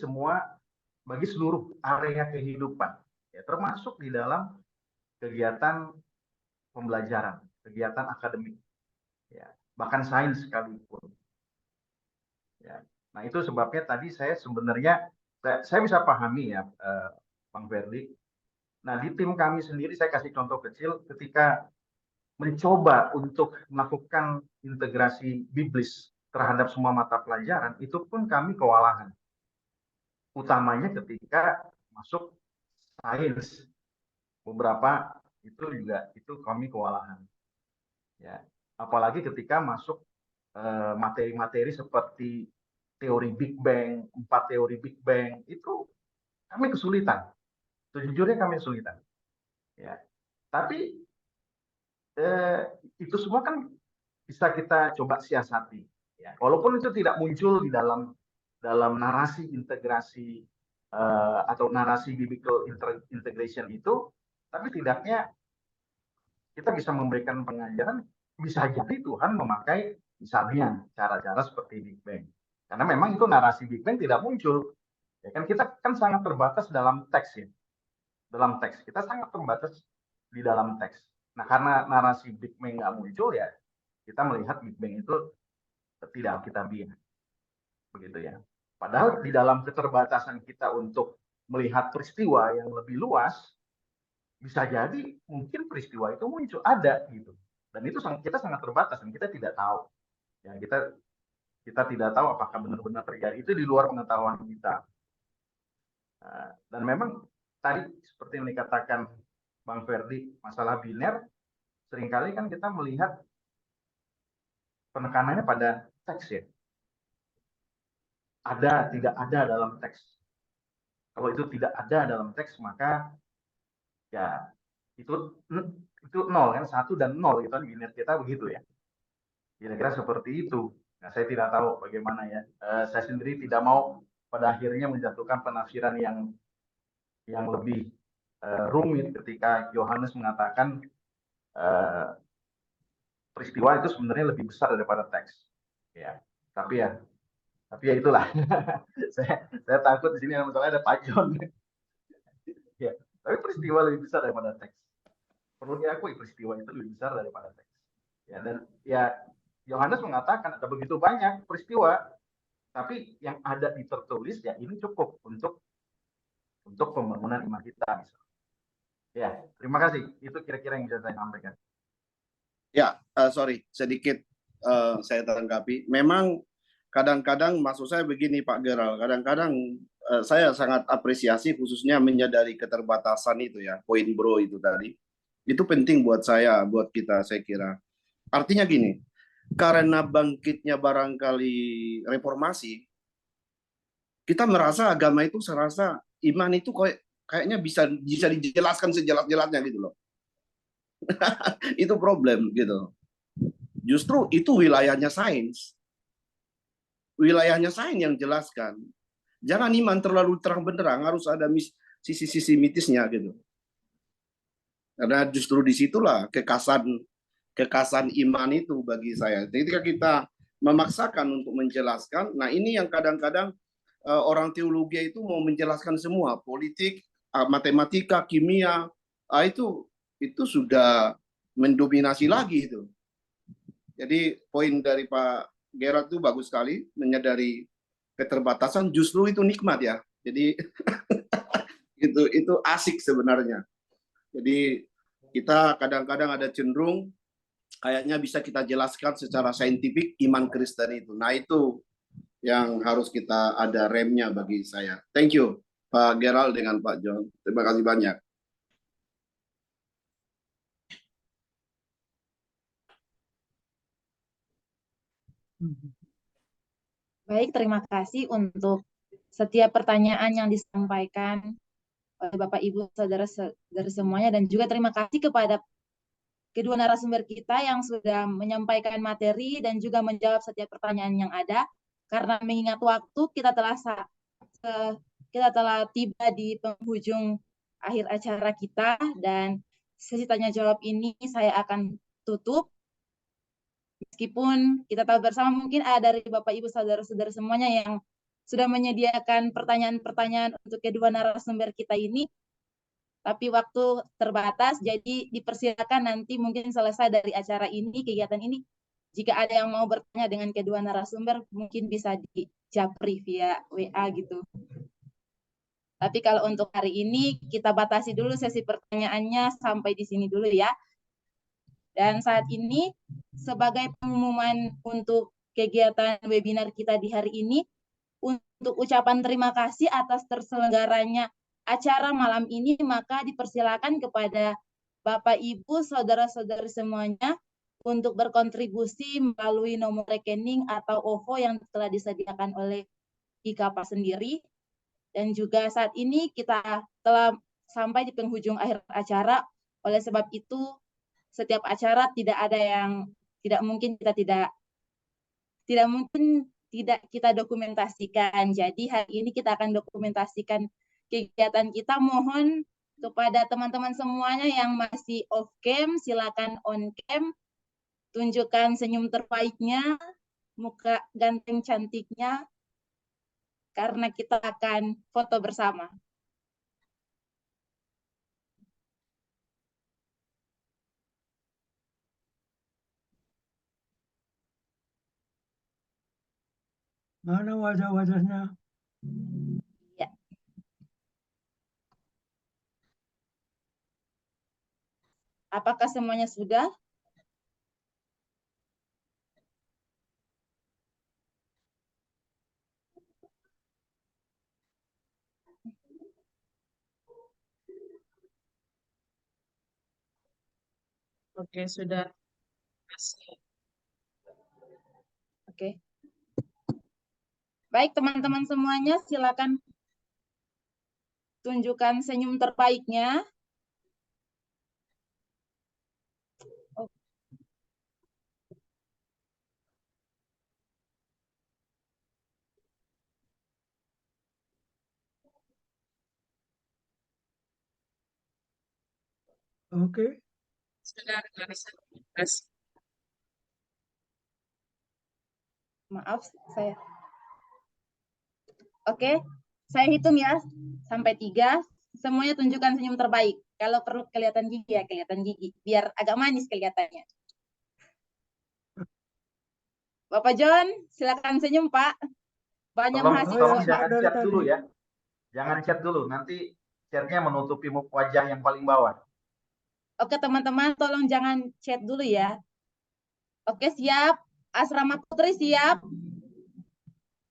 Speaker 4: seluruh area kehidupan ya, termasuk di dalam kegiatan pembelajaran, kegiatan akademik ya, bahkan sains sekalipun ya. Nah, itu sebabnya tadi saya sebenarnya saya bisa pahami ya Bang Ferdi. Nah, di tim kami sendiri saya kasih contoh kecil ketika mencoba untuk melakukan integrasi biblis terhadap semua mata pelajaran, itu pun kami kewalahan. Utamanya ketika masuk sains. Beberapa itu kami kewalahan. Ya, apalagi ketika masuk materi-materi seperti teori Big Bang, 4 teori Big Bang, itu kami kesulitan. Sejujurnya kami kesulitan. Ya. Tapi itu semua kan bisa kita coba siasati. Ya. Walaupun itu tidak muncul di dalam narasi integrasi atau narasi biblical integration itu, tapi tidaknya kita bisa memberikan pengajaran, bisa jadi Tuhan memakai misalnya cara-cara seperti Big Bang. Karena memang itu narasi Big Bang tidak muncul. Ya kan kita kan sangat terbatas dalam teks ya. Dalam teks kita sangat terbatas di dalam teks. Nah, karena narasi Big Bang nggak muncul ya, kita melihat Big Bang itu tidak alkitabiah. Begitu ya. Padahal di dalam keterbatasan kita untuk melihat peristiwa yang lebih luas, bisa jadi mungkin peristiwa itu muncul, ada gitu. Dan itu kita sangat terbatas dan kita tidak tahu. Ya, kita tidak tahu apakah benar-benar terjadi. Itu di luar pengetahuan kita. Dan memang tadi seperti yang dikatakan Bang Ferdi, masalah biner, seringkali kan kita melihat penekanannya pada teks ya. Ada, tidak ada dalam teks. Kalau itu tidak ada dalam teks, maka ya itu nol kan, 1 dan 0 itu kan biner kita begitu ya. Kira-kira seperti itu. Nah, saya tidak tahu bagaimana ya. Saya sendiri tidak mau pada akhirnya menjatuhkan penafsiran yang lebih rumit ketika Yohanes mengatakan peristiwa itu sebenarnya lebih besar daripada teks. Ya, tapi ya itulah. saya takut di sini masalahnya ada Pak John. Ya, tapi peristiwa lebih besar daripada teks. Perlu diakui peristiwa itu lebih besar daripada teks. Ya, dan ya Yohanes mengatakan ada begitu banyak peristiwa, tapi yang ada di tertulis ya ini cukup untuk pembangunan iman kita. Ya, terima kasih. Itu kira-kira yang bisa saya sampaikan.
Speaker 7: Ya, sorry, sedikit saya tanggapi. Memang kadang-kadang maksud saya begini Pak Geral, kadang-kadang saya sangat apresiasi khususnya menyadari keterbatasan itu ya, poin bro itu tadi. Itu penting buat saya, buat kita saya kira. Artinya gini, karena bangkitnya barangkali reformasi, kita merasa agama itu serasa iman itu kayaknya bisa dijelaskan sejelas-jelasnya gitu loh. Itu problem gitu. Justru itu wilayahnya sains. Wilayahnya sains yang jelaskan. Jangan iman terlalu terang benderang, harus ada sisi-sisi mitisnya gitu. Karena justru disitulah kekasan iman itu bagi saya. Ketika kita memaksakan untuk menjelaskan, nah ini yang kadang-kadang orang teologi itu mau menjelaskan semua, politik, matematika, kimia, itu sudah mendominasi lagi itu. Jadi poin dari Pak Gerard itu bagus sekali, menyadari keterbatasan justru itu nikmat ya. Jadi itu asik sebenarnya. Jadi kita kadang-kadang ada cenderung kayaknya bisa kita jelaskan secara saintifik iman Kristen itu. Nah itu yang harus kita ada remnya bagi saya. Thank you Pak Gerald dengan Pak John. Terima kasih banyak.
Speaker 3: Baik, terima kasih untuk setiap pertanyaan yang disampaikan oleh Bapak Ibu saudara-saudari semuanya, dan juga terima kasih kepada kedua narasumber kita yang sudah menyampaikan materi dan juga menjawab setiap pertanyaan yang ada. Karena mengingat waktu, kita telah tiba di penghujung akhir acara kita, dan sesi tanya jawab ini saya akan tutup. Meskipun kita tahu bersama mungkin ada dari Bapak Ibu saudara-saudara semuanya yang sudah menyediakan pertanyaan-pertanyaan untuk kedua narasumber kita ini, tapi waktu terbatas, jadi dipersilakan nanti mungkin selesai dari acara ini, kegiatan ini, jika ada yang mau bertanya dengan kedua narasumber, mungkin bisa di japri via WA gitu. Tapi kalau untuk hari ini, kita batasi dulu sesi pertanyaannya sampai di sini dulu ya. Dan saat ini, sebagai pengumuman untuk kegiatan webinar kita di hari ini, untuk ucapan terima kasih atas terselenggaranya acara malam ini, maka dipersilakan kepada Bapak, Ibu, saudara-saudari semuanya untuk berkontribusi melalui nomor rekening atau OVO yang telah disediakan oleh IKAPA sendiri. Dan juga saat ini kita telah sampai di penghujung akhir acara, oleh sebab itu setiap acara tidak ada yang tidak mungkin tidak kita dokumentasikan. Jadi hari ini kita akan dokumentasikan kegiatan kita. Mohon kepada teman-teman semuanya yang masih off cam, silakan on cam, tunjukkan senyum terbaiknya, muka ganteng cantiknya, karena kita akan foto bersama.
Speaker 1: Mana wajah-wajahnya?
Speaker 3: Ya. Apakah semuanya sudah?
Speaker 6: Oke, sudah.
Speaker 3: Oke. Baik, teman-teman semuanya, silakan tunjukkan senyum terbaiknya.
Speaker 1: Oke.
Speaker 6: Sudah,
Speaker 3: Maaf, saya. Oke, saya hitung ya, sampai 3. Semuanya tunjukkan senyum terbaik. Kalau perlu kelihatan gigi ya, kelihatan gigi. Biar agak manis kelihatannya. Bapak John, silakan senyum, Pak. Banyak mahasiswa.
Speaker 4: Tolong
Speaker 1: Pak,
Speaker 4: jangan
Speaker 1: dari
Speaker 4: chat
Speaker 1: tadi.
Speaker 4: dulu ya. Jangan chat dulu, nanti chatnya menutupi wajah yang paling bawah.
Speaker 3: Oke, teman-teman, tolong jangan chat dulu ya. Oke, siap. Asrama Putri siap.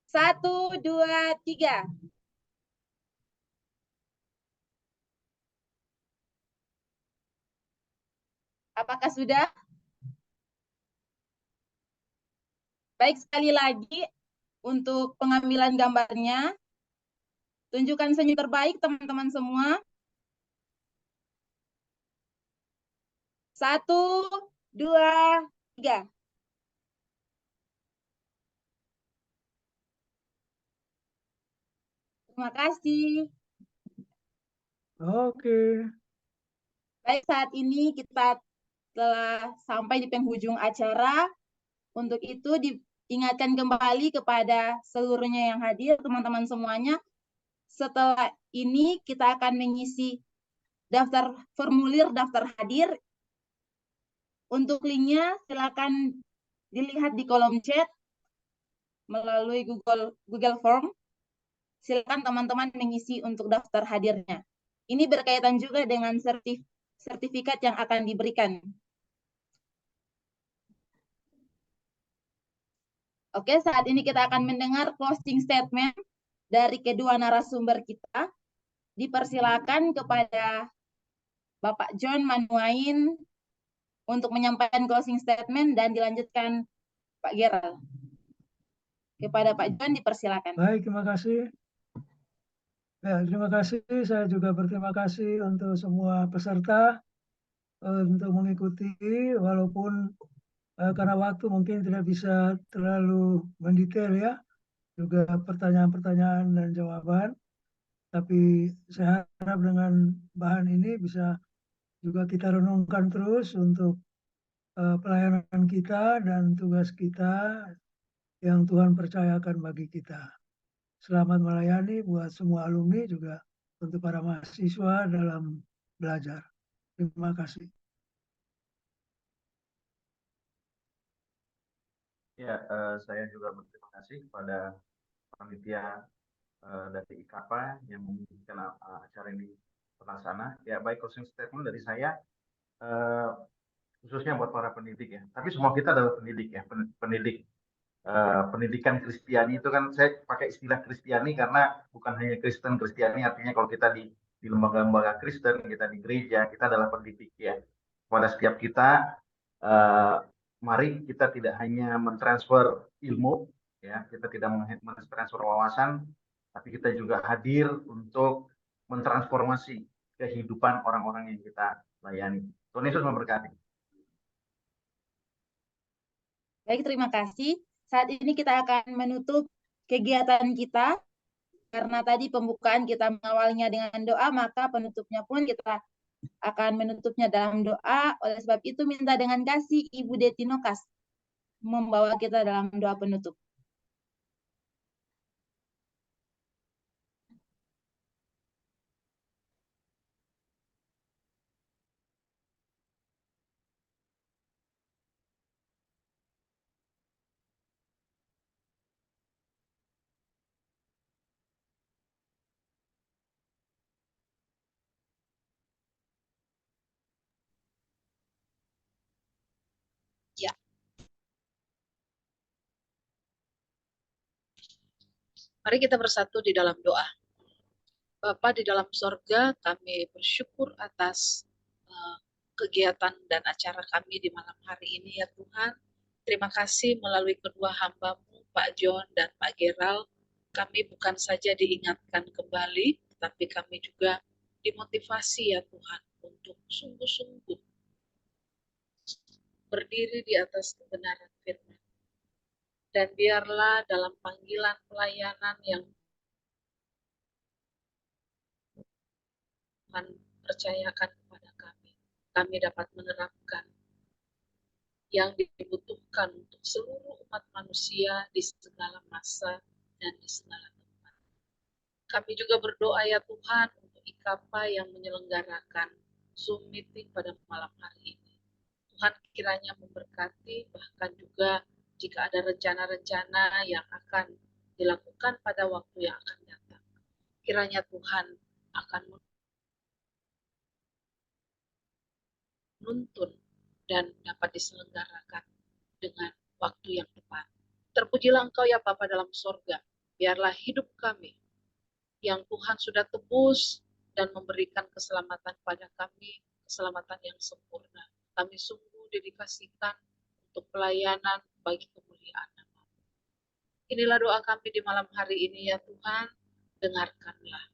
Speaker 3: 1, 2, 3. Apakah sudah? Baik, sekali lagi untuk pengambilan gambarnya, tunjukkan senyum terbaik teman-teman semua. 1, 2, 3. Terima kasih.
Speaker 1: Oke.
Speaker 3: Baik, saat ini kita telah sampai di penghujung acara. Untuk itu diingatkan kembali kepada seluruhnya yang hadir, teman-teman semuanya. Setelah ini kita akan mengisi formulir daftar hadir. Untuk linknya silakan dilihat di kolom chat melalui Google Form. Silakan teman-teman mengisi untuk daftar hadirnya. Ini berkaitan juga dengan sertifikat yang akan diberikan. Oke, saat ini kita akan mendengar closing statement dari kedua narasumber kita. Dipersilakan kepada Bapak John Manuain untuk menyampaikan closing statement dan dilanjutkan Pak Gerald. Kepada Pak John dipersilakan.
Speaker 1: Baik, terima kasih. Ya, terima kasih. Saya juga berterima kasih untuk semua peserta untuk mengikuti, walaupun karena waktu mungkin tidak bisa terlalu mendetail ya, juga pertanyaan-pertanyaan dan jawaban. Tapi saya harap dengan bahan ini bisa juga kita renungkan terus untuk pelayanan kita dan tugas kita yang Tuhan percayakan bagi kita. Selamat melayani buat semua alumni, juga untuk para mahasiswa dalam belajar. Terima kasih.
Speaker 4: Ya, saya juga berterima kasih kepada panitia dari IKAPA yang mengizinkan acara ini terlaksana. Ya, baik, closing statement dari saya, khususnya buat para pendidik ya. Tapi semua kita adalah pendidik ya, pendidik. Pendidikan Kristiani itu kan, saya pakai istilah Kristiani karena bukan hanya Kristen. Kristiani artinya kalau kita di lembaga-lembaga Kristen, kita di gereja, kita adalah pendidik ya. Pada setiap kita, mari kita tidak hanya mentransfer ilmu ya, kita tidak mentransfer wawasan, tapi kita juga hadir untuk mentransformasi kehidupan orang-orang yang kita layani. Tuhan Yesus memberkati.
Speaker 3: Baik, terima kasih. Saat ini kita akan menutup kegiatan kita. Karena tadi pembukaan kita mengawalnya dengan doa, maka penutupnya pun kita akan menutupnya dalam doa. Oleh sebab itu, minta dengan kasih Ibu Detinokas membawa kita dalam doa penutup.
Speaker 8: Ya. Mari kita bersatu di dalam doa. Bapa di dalam sorga, kami bersyukur atas kegiatan dan acara kami di malam hari ini ya Tuhan. Terima kasih melalui kedua hamba-Mu, Pak John dan Pak Gerald, kami bukan saja diingatkan kembali, tapi kami juga dimotivasi ya Tuhan untuk sungguh-sungguh berdiri di atas kebenaran firman. Dan biarlah dalam panggilan pelayanan yang Tuhan percayakan kepada kami dapat menerapkan yang dibutuhkan untuk seluruh umat manusia di segala masa dan di segala tempat. Kami juga berdoa ya Tuhan untuk IKAPA yang menyelenggarakan Zoom meeting pada malam hari ini. Tuhan kiranya memberkati, bahkan juga jika ada rencana-rencana yang akan dilakukan pada waktu yang akan datang. Kiranya Tuhan akan menuntun dan dapat diselenggarakan dengan waktu yang tepat. Terpujilah Engkau ya Bapa dalam sorga, biarlah hidup kami yang Tuhan sudah tebus dan memberikan keselamatan pada kami, keselamatan yang sempurna. Kami sungguh dedikasikan untuk pelayanan bagi kemuliaan nama. Inilah doa kami di malam hari ini ya Tuhan, dengarkanlah.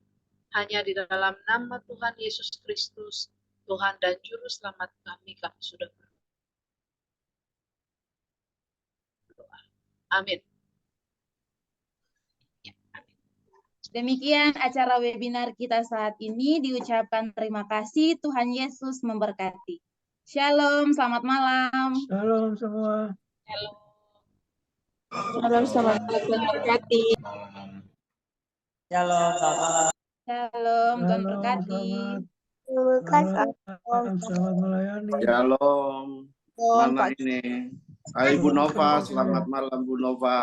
Speaker 8: Hanya di dalam nama Tuhan Yesus Kristus, Tuhan dan Juru Selamat kami sudah berdoa. Amin.
Speaker 3: Demikian acara webinar kita saat ini. Diucapkan terima kasih. Tuhan Yesus memberkati. Shalom, selamat malam.
Speaker 1: Shalom semua.
Speaker 8: Shalom.
Speaker 9: Shalom, selamat memberkati.
Speaker 10: Shalom, selamat malam.
Speaker 3: Shalom, Tuhan berkati.
Speaker 1: Selamat melayani.
Speaker 7: Shalom. Mana ini? Hai Bu Nova, selamat malam Bu Nova.